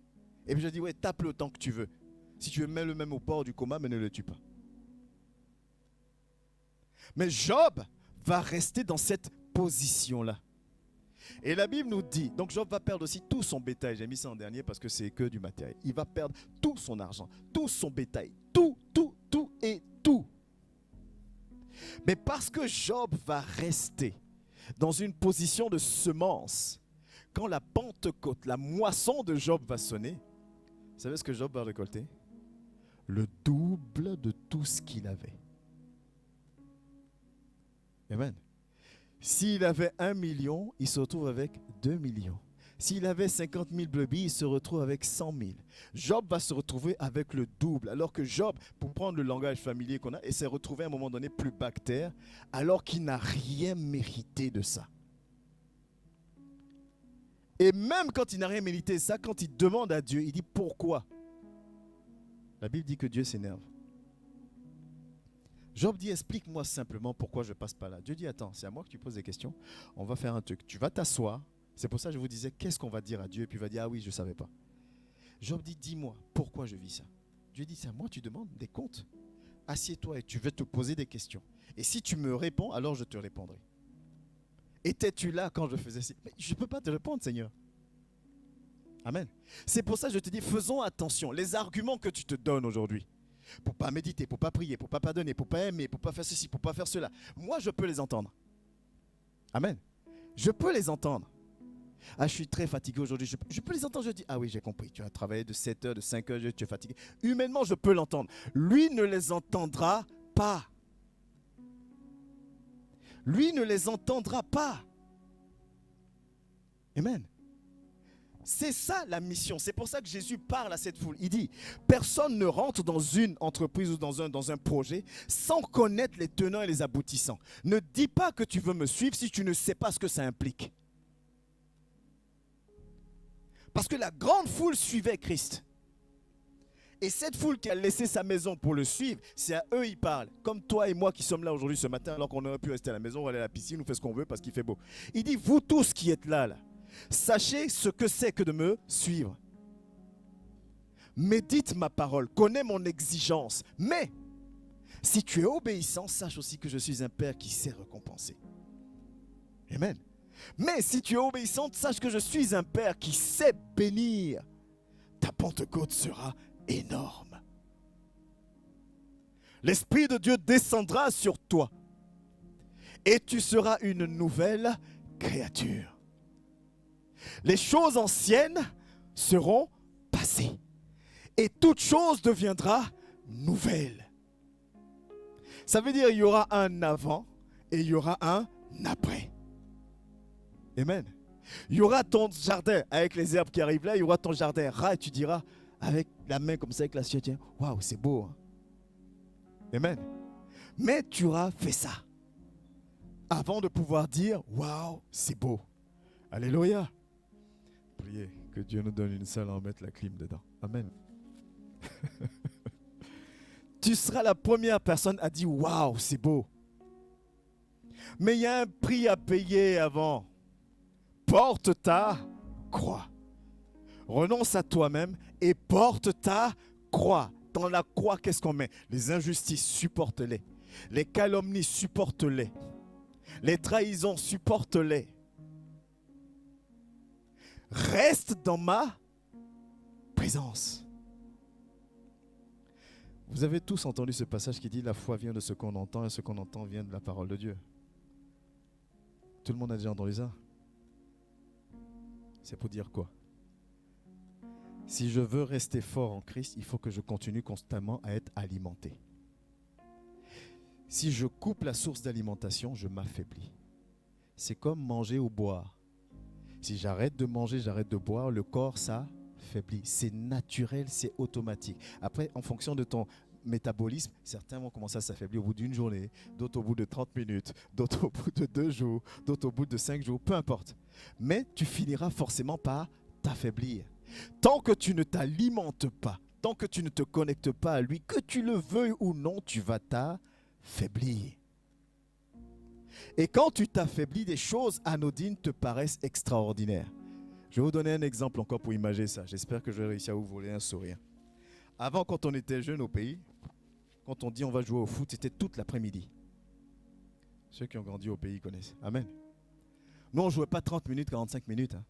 Speaker 2: Et puis je dis, ouais, tape-le autant que tu veux. Si tu veux, mets-le même au bord du coma, mais ne le tue pas. Mais Job va rester dans cette position-là. Et la Bible nous dit, donc Job va perdre aussi tout son bétail. J'ai mis ça en dernier parce que c'est que du matériel. Il va perdre tout son argent, tout son bétail, tout et tout. Mais parce que Job va rester dans une position de semence, quand la Pentecôte, la moisson de Job va sonner, vous savez ce que Job va récolter? Le double de tout ce qu'il avait. Amen. S'il avait 1 million, il se retrouve avec 2 millions. S'il avait 50 000 brebis, il se retrouve avec 100 000. Job va se retrouver avec le double. Alors que Job, pour prendre le langage familier qu'on a, il s'est retrouvé à un moment donné plus bactère, alors qu'il n'a rien mérité de ça. Et même quand il n'a rien mérité de ça, quand il demande à Dieu, il dit pourquoi? La Bible dit que Dieu s'énerve. Job dit, explique-moi simplement pourquoi je passe par là. Dieu dit, attends, c'est à moi que tu poses des questions. On va faire un truc. Tu vas t'asseoir. C'est pour ça que je vous disais, qu'est-ce qu'on va dire à Dieu? Et puis il va dire, ah oui, je ne savais pas. Job dit, dis-moi, pourquoi je vis ça? Dieu dit, c'est à moi que tu demandes des comptes. Assieds-toi et tu veux te poser des questions. Et si tu me réponds, alors je te répondrai. Étais-tu là quand je faisais ça? Mais je ne peux pas te répondre, Seigneur. Amen. C'est pour ça que je te dis, faisons attention. Les arguments que tu te donnes aujourd'hui, pour ne pas méditer, pour ne pas prier, pour ne pas pardonner, pour ne pas aimer, pour ne pas faire ceci, pour ne pas faire cela, moi je peux les entendre. Amen. Je peux les entendre. Ah, je suis très fatigué aujourd'hui. Je peux les entendre. Je dis, ah oui, j'ai compris. Tu as travaillé de 7 heures, de 5 heures, tu es fatigué. Humainement, je peux l'entendre. Lui ne les entendra pas. Lui ne les entendra pas. Amen. C'est ça la mission. C'est pour ça que Jésus parle à cette foule. Il dit, personne ne rentre dans une entreprise ou dans un projet sans connaître les tenants et les aboutissants. Ne dis pas que tu veux me suivre si tu ne sais pas ce que ça implique. Parce que la grande foule suivait Christ. Et cette foule qui a laissé sa maison pour le suivre, c'est à eux il parle. Comme toi et moi qui sommes là aujourd'hui ce matin, alors qu'on aurait pu rester à la maison, ou aller à la piscine, ou faire ce qu'on veut parce qu'il fait beau. Il dit, vous tous qui êtes là, sachez ce que c'est que de me suivre. Médite ma parole, connais mon exigence. Mais, si tu es obéissant, sache aussi que je suis un Père qui sait récompenser. Amen. Mais si tu es obéissante, sache que je suis un Père qui sait bénir. Ta Pentecôte sera énorme. L'Esprit de Dieu descendra sur toi et tu seras une nouvelle créature. Les choses anciennes seront passées et toute chose deviendra nouvelle. Ça veut dire qu'il y aura un avant et il y aura un après. Amen. Il y aura ton jardin avec les herbes qui arrivent là, il y aura ton jardin ras et tu diras avec la main comme ça, avec la suite, waouh, c'est beau. Hein? Amen. Mais tu auras fait ça avant de pouvoir dire waouh, c'est beau. Alléluia. Priez que Dieu nous donne une salle à en mettre la clim dedans. Amen. Tu seras la première personne à dire waouh, c'est beau. Mais il y a un prix à payer avant. Porte ta croix. Renonce à toi-même et porte ta croix. Dans la croix, qu'est-ce qu'on met? Les injustices, supporte-les. Les calomnies, supporte-les. Les trahisons, supporte-les. Reste dans ma présence. Vous avez tous entendu ce passage qui dit la foi vient de ce qu'on entend et ce qu'on entend vient de la parole de Dieu. Tout le monde a déjà entendu ça? C'est pour dire quoi? Si je veux rester fort en Christ, il faut que je continue constamment à être alimenté. Si je coupe la source d'alimentation, je m'affaiblis. C'est comme manger ou boire. Si j'arrête de manger, j'arrête de boire, le corps s'affaiblit. C'est naturel, c'est automatique. Après, en fonction de ton métabolisme, certains vont commencer à s'affaiblir au bout d'une journée, d'autres au bout de 30 minutes, d'autres au bout de 2 jours, d'autres au bout de 5 jours, peu importe. Mais tu finiras forcément par t'affaiblir. Tant que tu ne t'alimentes pas, tant que tu ne te connectes pas à lui, que tu le veuilles ou non, tu vas t'affaiblir. Et quand tu t'affaiblis, des choses anodines te paraissent extraordinaires. Je vais vous donner un exemple encore pour imaginer ça. J'espère que je vais réussir à vous voler un sourire. Avant, quand on était jeune au pays, quand on dit on va jouer au foot, c'était toute l'après-midi. Ceux qui ont grandi au pays connaissent. Amen. Nous, on ne jouait pas 30 minutes, 45 minutes. Hein.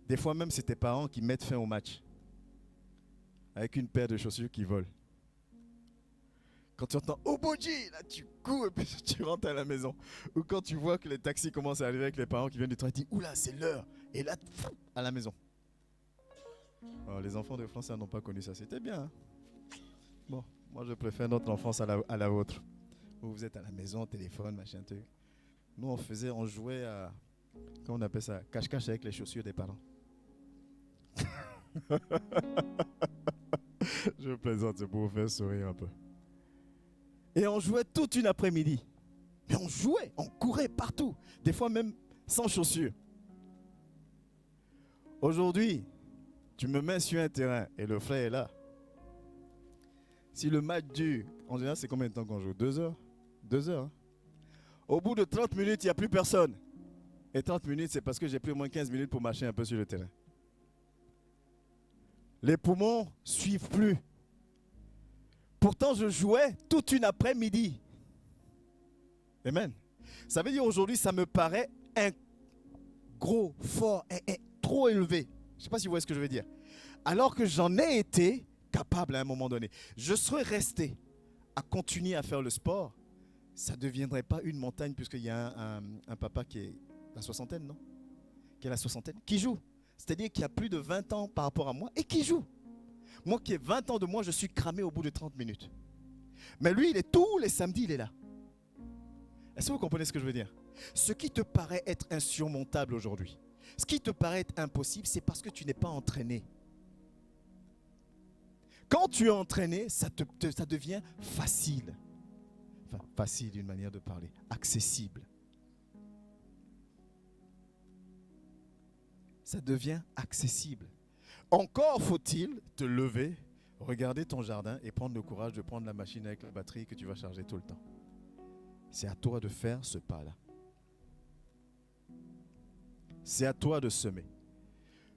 Speaker 2: Des fois même, c'est tes parents qui mettent fin au match. Avec une paire de chaussures qui volent. Quand tu entends Oboji, là tu cours et puis tu rentres à la maison. Ou quand tu vois que les taxis commencent à arriver avec les parents qui viennent du travail, tu dis oula, c'est l'heure. Et là, à la maison. Alors, les enfants de France n'ont pas connu ça. C'était bien. Hein. Bon, moi je préfère notre enfance à la vôtre. Où vous êtes à la maison, téléphone, machin truc. Nous on jouait à, comment on appelle ça, cache-cache avec les chaussures des parents. Je plaisante, c'est pour vous faire sourire un peu. Et on jouait toute une après-midi. Mais on jouait, on courait partout. Des fois même sans chaussures. Aujourd'hui, tu me mets sur un terrain et le frère est là. Si le match dure, en général c'est combien de temps qu'on joue? 2 heures? 2 heures. Hein? Au bout de 30 minutes, il n'y a plus personne. Et 30 minutes, c'est parce que j'ai pris au moins 15 minutes pour marcher un peu sur le terrain. Les poumons ne suivent plus. Pourtant, je jouais toute une après-midi. Amen. Ça veut dire aujourd'hui, ça me paraît un gros, fort et trop élevé. Je ne sais pas si vous voyez ce que je veux dire. Alors que j'en ai été capable à un moment donné. Je serais resté à continuer à faire le sport. Ça ne deviendrait pas une montagne puisqu'il y a un papa qui est la soixantaine, non? Qui est la soixantaine, qui joue. C'est-à-dire qu'il y a plus de 20 ans par rapport à moi et qui joue. Moi qui ai 20 ans de moi, je suis cramé au bout de 30 minutes. Mais lui, il est tous les samedis, il est là. Est-ce que vous comprenez ce que je veux dire? Ce qui te paraît être insurmontable aujourd'hui, ce qui te paraît être impossible, c'est parce que tu n'es pas entraîné. Quand tu es entraîné, ça devient facile. Enfin, facile d'une manière de parler, accessible. Ça devient accessible. Encore faut-il te lever, regarder ton jardin et prendre le courage de prendre la machine avec la batterie que tu vas charger tout le temps. C'est à toi de faire ce pas-là. C'est à toi de semer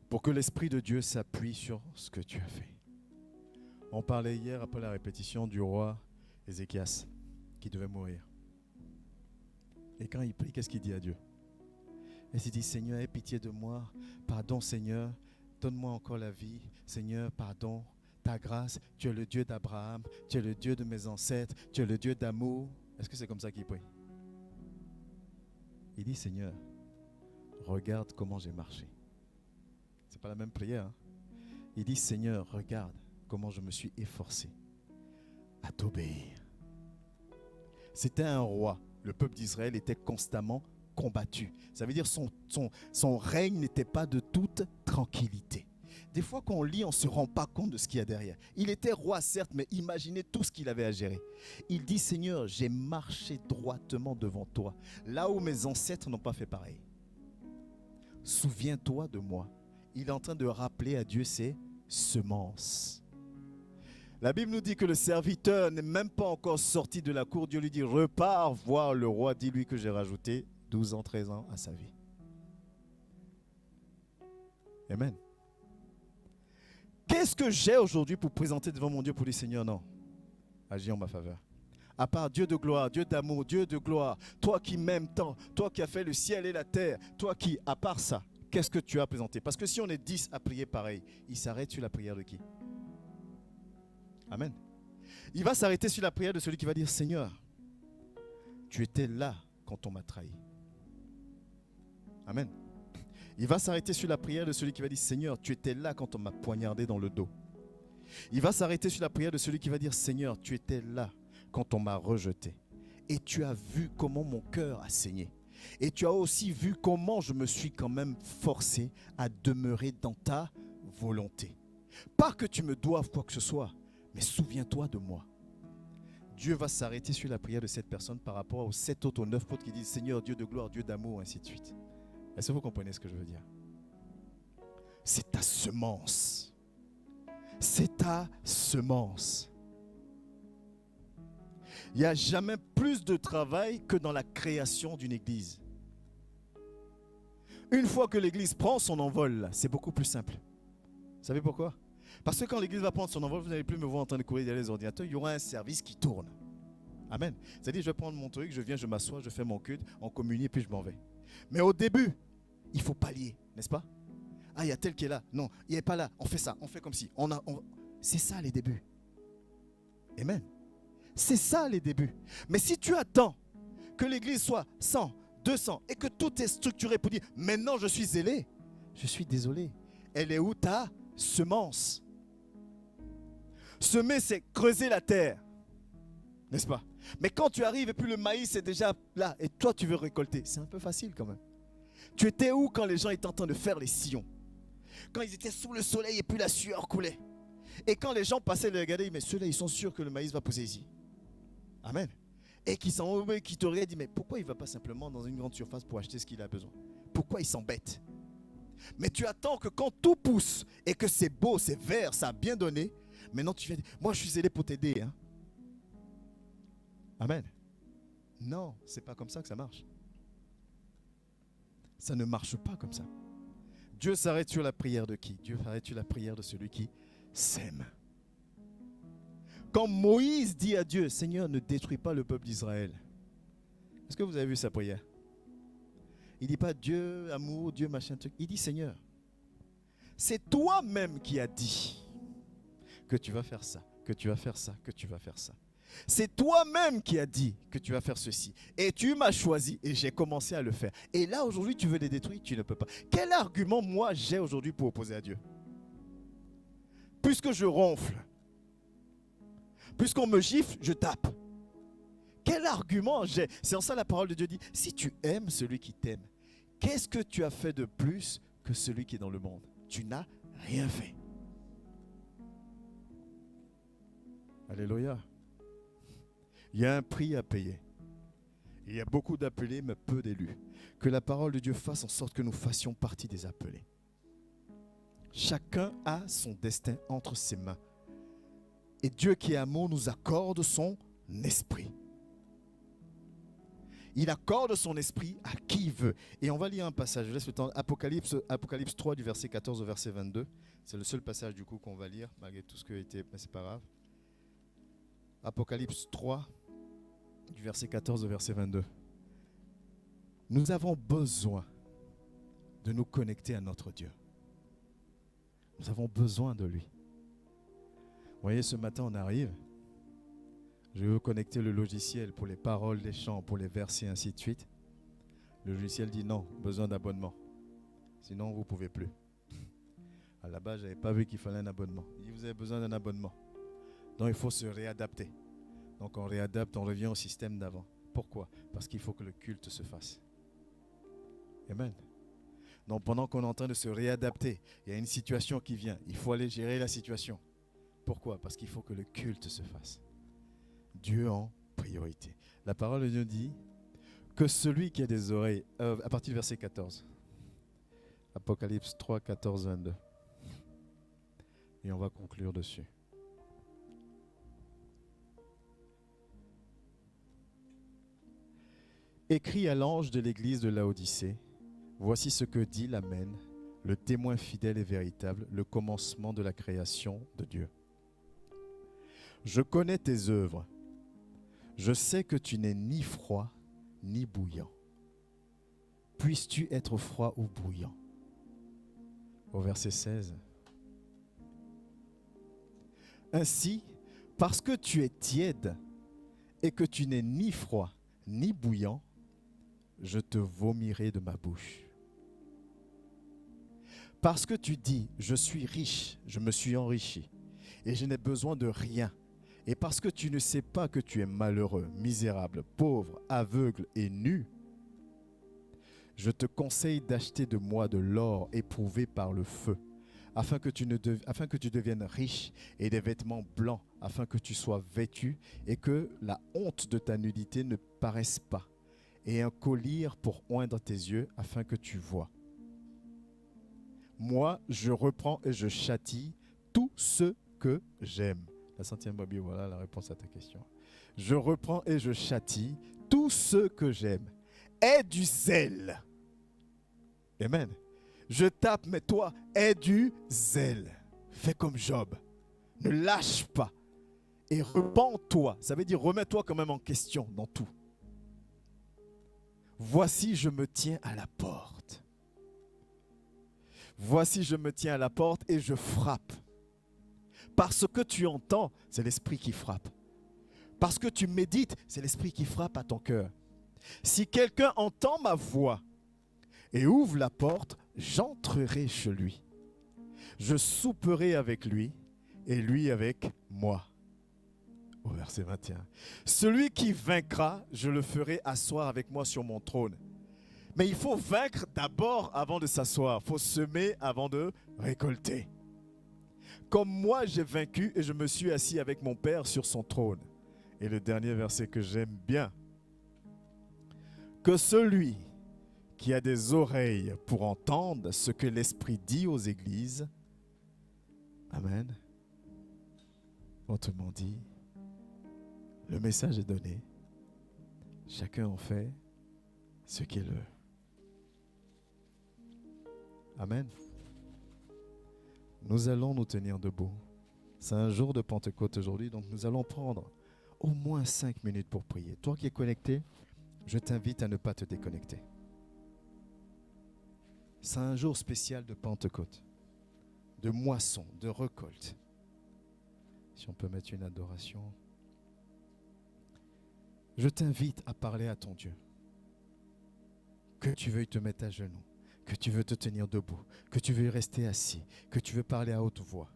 Speaker 2: pour que l'Esprit de Dieu s'appuie sur ce que tu as fait. On parlait hier après la répétition du roi Ézéchias qui devait mourir. Et quand il prie, qu'est-ce qu'il dit à Dieu? Il s'est dit, Seigneur, aie pitié de moi. Pardon, Seigneur. Donne-moi encore la vie. Seigneur, pardon. Ta grâce, tu es le Dieu d'Abraham. Tu es le Dieu de mes ancêtres. Tu es le Dieu d'amour. Est-ce que c'est comme ça qu'il prie? Il dit, Seigneur, regarde comment j'ai marché. C'est pas la même prière. Hein? Il dit, Seigneur, regarde comment je me suis efforcé à t'obéir. C'était un roi. Le peuple d'Israël était constamment combattu. Ça veut dire son règne n'était pas de toute tranquillité. Des fois qu'on lit, on ne se rend pas compte de ce qu'il y a derrière. Il était roi certes, mais imaginez tout ce qu'il avait à gérer. Il dit, Seigneur, j'ai marché droitement devant toi, là où mes ancêtres n'ont pas fait pareil. Souviens-toi de moi. Il est en train de rappeler à Dieu ses semences. La Bible nous dit que le serviteur n'est même pas encore sorti de la cour. Dieu lui dit, repars voir le roi, dis-lui que j'ai rajouté 12 ans, 13 ans à sa vie. Amen. Qu'est-ce que j'ai aujourd'hui pour présenter devant mon Dieu pour dire, Seigneur, non, agis en ma faveur. À part Dieu de gloire, Dieu d'amour, Dieu de gloire, toi qui m'aimes tant, toi qui as fait le ciel et la terre, toi qui, à part ça, qu'est-ce que tu as présenté? Parce que si on est 10 à prier pareil, il s'arrête sur la prière de qui? Amen. Il va s'arrêter sur la prière de celui qui va dire, Seigneur, tu étais là quand on m'a trahi. Amen. Il va s'arrêter sur la prière de celui qui va dire, Seigneur, tu étais là quand on m'a poignardé dans le dos. Il va s'arrêter sur la prière de celui qui va dire, Seigneur, tu étais là quand on m'a rejeté. Et tu as vu comment mon cœur a saigné. Et tu as aussi vu comment je me suis quand même forcé à demeurer dans ta volonté. Pas que tu me doives quoi que ce soit, mais souviens-toi de moi. Dieu va s'arrêter sur la prière de cette personne par rapport aux 7 autres, aux 9 autres qui disent Seigneur, Dieu de gloire, Dieu d'amour, ainsi de suite. Est-ce que vous comprenez ce que je veux dire? C'est ta semence. C'est ta semence. Il n'y a jamais plus de travail que dans la création d'une église. Une fois que l'église prend son envol, c'est beaucoup plus simple. Vous savez pourquoi? Parce que quand l'église va prendre son envol, vous n'allez plus me voir en train de courir derrière les ordinateurs, il y aura un service qui tourne. Amen. C'est-à-dire, je vais prendre mon truc, je viens, je m'assois, je fais mon culte, on communie et puis je m'en vais. Mais au début, il faut pallier, n'est-ce pas? Ah, il y a tel qui est là. Non, il n'est pas là. On fait ça, on fait comme si. C'est ça les débuts. Amen. C'est ça les débuts. Mais si tu attends que l'église soit 100, 200 et que tout est structuré pour dire maintenant je suis zélé, je suis désolé. Elle est où ta semence? Semer, c'est creuser la terre, n'est-ce pas? Mais quand tu arrives et puis le maïs est déjà là et toi tu veux récolter, c'est un peu facile quand même. Tu étais où quand les gens étaient en train de faire les sillons? Quand ils étaient sous le soleil et puis la sueur coulait. Et quand les gens passaient, les regardaient, mais ceux-là, ils sont sûrs que le maïs va pousser ici. Amen. Et qui te regardent, disent, mais pourquoi il ne va pas simplement dans une grande surface pour acheter ce qu'il a besoin? Pourquoi il s'embête? Mais tu attends que quand tout pousse et que c'est beau, c'est vert, ça a bien donné, maintenant tu viens dire, moi je suis zélé pour t'aider. Hein? Amen. Non, c'est pas comme ça que ça marche. Ça ne marche pas comme ça. Dieu s'arrête sur la prière de qui? Dieu s'arrête sur la prière de celui qui sème. Quand Moïse dit à Dieu, Seigneur, ne détruis pas le peuple d'Israël. Est-ce que vous avez vu sa prière? Il ne dit pas Dieu, amour, Dieu, machin, truc. Il dit Seigneur, c'est toi-même qui as dit que tu vas faire ça, que tu vas faire ça, que tu vas faire ça. C'est toi-même qui as dit que tu vas faire ceci. Et tu m'as choisi et j'ai commencé à le faire. Et là, aujourd'hui, tu veux les détruire, tu ne peux pas. Quel argument, moi, j'ai aujourd'hui pour opposer à Dieu? Puisque je ronfle, puisqu'on me gifle, je tape. Quel argument j'ai? C'est en ça la parole de Dieu dit, si tu aimes celui qui t'aime, qu'est-ce que tu as fait de plus que celui qui est dans le monde? Tu n'as rien fait. Alléluia. Il y a un prix à payer. Il y a beaucoup d'appelés, mais peu d'élus. Que la parole de Dieu fasse en sorte que nous fassions partie des appelés. Chacun a son destin entre ses mains. Et Dieu qui est amour nous accorde son esprit. Il accorde son esprit à qui il veut. Et on va lire un passage. Je laisse le temps. Apocalypse 3 du verset 14 au verset 22. C'est le seul passage du coup qu'on va lire, malgré tout ce qui a été, mais c'est pas grave. Apocalypse 3 du verset 14 au verset 22. Nous avons besoin de nous connecter à notre Dieu. Nous avons besoin de lui. Vous voyez, ce matin, on arrive. Je vais vous connecter le logiciel pour les paroles, les chants, pour les versets, ainsi de suite. Le logiciel dit non, besoin d'abonnement. Sinon, vous ne pouvez plus. À la base, je n'avais pas vu qu'il fallait un abonnement. Il dit, vous avez besoin d'un abonnement. Donc, il faut se réadapter. Donc, on réadapte, on revient au système d'avant. Pourquoi? Parce qu'il faut que le culte se fasse. Amen. Donc, pendant qu'on est en train de se réadapter, il y a une situation qui vient. Il faut aller gérer la situation. Pourquoi? Parce qu'il faut que le culte se fasse. Dieu en priorité. La parole de Dieu dit que celui qui a des oreilles, à partir du verset 14, Apocalypse 3, 14, 22. Et on va conclure dessus. Écrit à l'ange de l'église de Laodicée, voici ce que dit l'Amen, le témoin fidèle et véritable, le commencement de la création de Dieu. Je connais tes œuvres. Je sais que tu n'es ni froid ni bouillant. Puisses-tu être froid ou bouillant? Au verset 16. Ainsi, parce que tu es tiède et que tu n'es ni froid ni bouillant, je te vomirai de ma bouche. Parce que tu dis, je suis riche, je me suis enrichi, et je n'ai besoin de rien. Et parce que tu ne sais pas que tu es malheureux, misérable, pauvre, aveugle et nu, je te conseille d'acheter de moi de l'or éprouvé par le feu, afin que tu deviennes riche, et des vêtements blancs, afin que tu sois vêtu, et que la honte de ta nudité ne paraisse pas, et un collier pour oindre tes yeux, afin que tu vois. Moi, je reprends et je châtie tous ceux que j'aime. La centième Bible, voilà la réponse à ta question. Je reprends et je châtie tous ceux que j'aime. Aie du zèle. Amen. Je tape, mais toi, aie du zèle. Fais comme Job. Ne lâche pas. Et repens-toi. Ça veut dire remets-toi quand même en question dans tout. Voici, je me tiens à la porte. Voici, je me tiens à la porte et je frappe. Parce que tu entends, c'est l'Esprit qui frappe. Parce que tu médites, c'est l'Esprit qui frappe à ton cœur. Si quelqu'un entend ma voix et ouvre la porte, j'entrerai chez lui. Je souperai avec lui et lui avec moi. Au verset 21. Celui qui vaincra, je le ferai asseoir avec moi sur mon trône. Mais il faut vaincre d'abord avant de s'asseoir. Il faut semer avant de récolter. Comme moi j'ai vaincu et je me suis assis avec mon Père sur son trône. Et le dernier verset que j'aime bien. Que celui qui a des oreilles pour entendre ce que l'Esprit dit aux églises. Amen. Autrement dit, le message est donné. Chacun en fait ce qu'il veut. Amen. Nous allons nous tenir debout. C'est un jour de Pentecôte aujourd'hui, donc nous allons prendre au moins 5 minutes pour prier. Toi qui es connecté, je t'invite à ne pas te déconnecter. C'est un jour spécial de Pentecôte, de moisson, de récolte. Si on peut mettre une adoration. Je t'invite à parler à ton Dieu. Que tu veuilles te mettre à genoux, que tu veux te tenir debout, que tu veux rester assis, que tu veux parler à haute voix.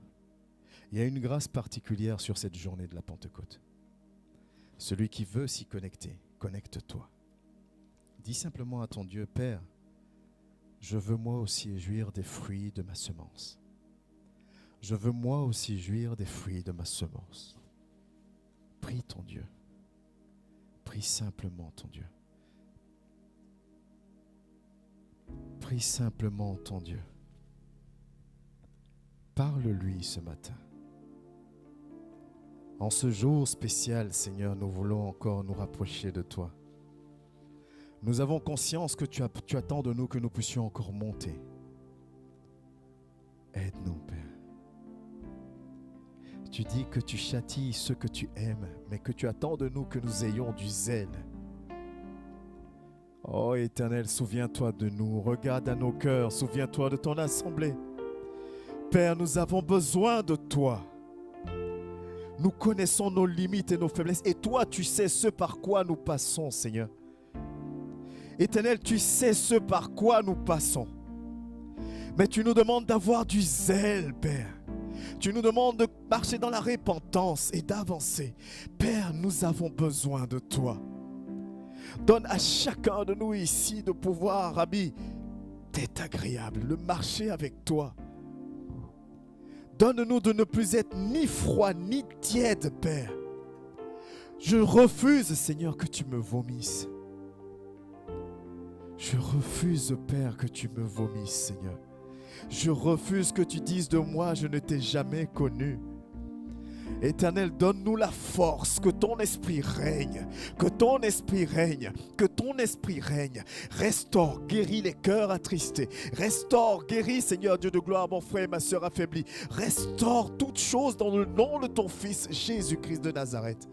Speaker 2: Il y a une grâce particulière sur cette journée de la Pentecôte. Celui qui veut s'y connecter, connecte-toi. Dis simplement à ton Dieu, Père, je veux moi aussi jouir des fruits de ma semence. Je veux moi aussi jouir des fruits de ma semence. Prie ton Dieu. Prie simplement ton Dieu. Prie simplement ton Dieu. Parle-lui ce matin. En ce jour spécial, Seigneur, nous voulons encore nous rapprocher de toi. Nous avons conscience que tu attends de nous que nous puissions encore monter. Aide-nous, Père. Tu dis que tu châties ceux que tu aimes, mais que tu attends de nous que nous ayons du zèle. Oh Éternel, souviens-toi de nous, regarde à nos cœurs, souviens-toi de ton assemblée. Père, nous avons besoin de toi. Nous connaissons nos limites et nos faiblesses, et toi, tu sais ce par quoi nous passons, Seigneur. Éternel, tu sais ce par quoi nous passons. Mais tu nous demandes d'avoir du zèle, Père. Tu nous demandes de marcher dans la repentance et d'avancer. Père, nous avons besoin de toi. Donne à chacun de nous ici de pouvoir, Rabbi, d'être agréable, de marcher avec toi. Donne-nous de ne plus être ni froid ni tiède, Père. Je refuse, Seigneur, que tu me vomisses. Je refuse, Père, que tu me vomisses, Seigneur. Je refuse que tu dises de moi, je ne t'ai jamais connu. Éternel, donne-nous la force, que ton esprit règne, que ton esprit règne, que ton esprit règne. Restaure, guéris les cœurs attristés. Restaure, guéris, Seigneur Dieu de gloire, mon frère et ma soeur affaiblis. Restaure toutes choses dans le nom de ton Fils, Jésus-Christ de Nazareth.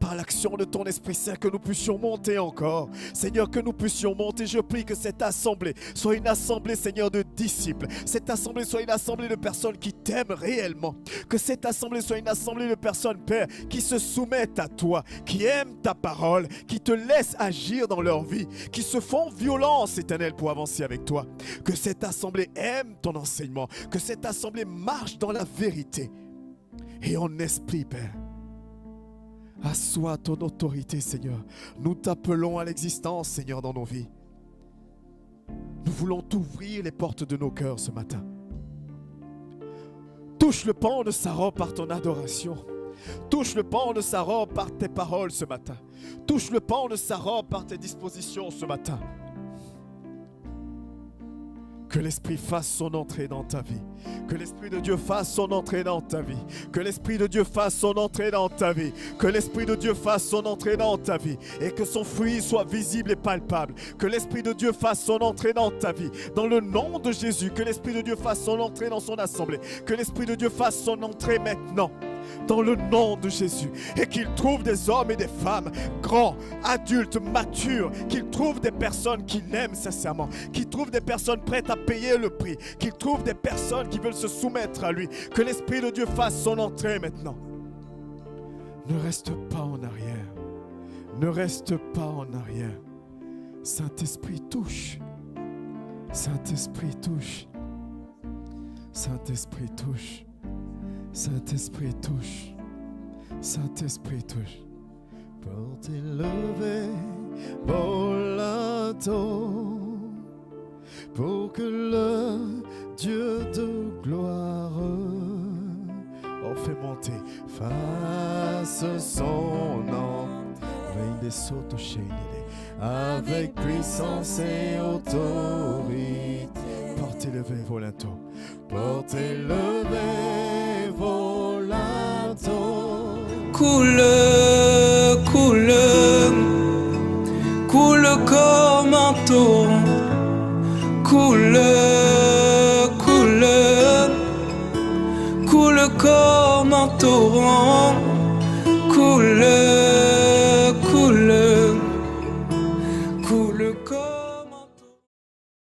Speaker 2: Par l'action de ton Esprit Saint, que nous puissions monter encore. Seigneur, que nous puissions monter. Je prie que cette assemblée soit une assemblée, Seigneur, de disciples. Cette assemblée soit une assemblée de personnes qui t'aiment réellement. Que cette assemblée soit une assemblée de personnes, Père, qui se soumettent à toi, qui aiment ta parole, qui te laissent agir dans leur vie, qui se font violence, Éternel, pour avancer avec toi. Que cette assemblée aime ton enseignement. Que cette assemblée marche dans la vérité. Et en esprit, Père. Assois ton autorité, Seigneur. Nous t'appelons à l'existence, Seigneur, dans nos vies. Nous voulons t'ouvrir les portes de nos cœurs ce matin. Touche le pan de sa robe par ton adoration. Touche le pan de sa robe par tes paroles ce matin. Touche le pan de sa robe par tes dispositions ce matin. Que l'Esprit fasse son entrée dans ta vie. Que l'Esprit de Dieu fasse son entrée dans ta vie. Que l'Esprit de Dieu fasse son entrée dans ta vie. Que l'Esprit de Dieu fasse son entrée dans ta vie. Et que son fruit soit visible et palpable. Que l'Esprit de Dieu fasse son entrée dans ta vie. Dans le nom de Jésus, que l'Esprit de Dieu fasse son entrée dans son assemblée. Que l'Esprit de Dieu fasse son entrée maintenant. dans le nom de Jésus. Et qu'il trouve des hommes et des femmes, grands, adultes, matures, qu'il trouve des personnes qui l'aiment sincèrement, qu'il trouve des personnes prêtes à payer le prix, qu'il trouve des personnes qui veulent se soumettre à lui. Que l'Esprit de Dieu fasse son entrée maintenant. Ne reste pas en arrière. Ne reste pas en arrière. Saint-Esprit touche. Saint-Esprit touche. Saint-Esprit touche. Saint-Esprit touche. Saint-Esprit touche. Pour t'élever, volato, pour que le Dieu de gloire fait monter, fasse son nom. Avec puissance et autorité. Portez levé volato. Portez levé volato.
Speaker 1: Coule, coule, coule comme un torrent. Coule, coule, coule comme un torrent. Coule, coule, coule comme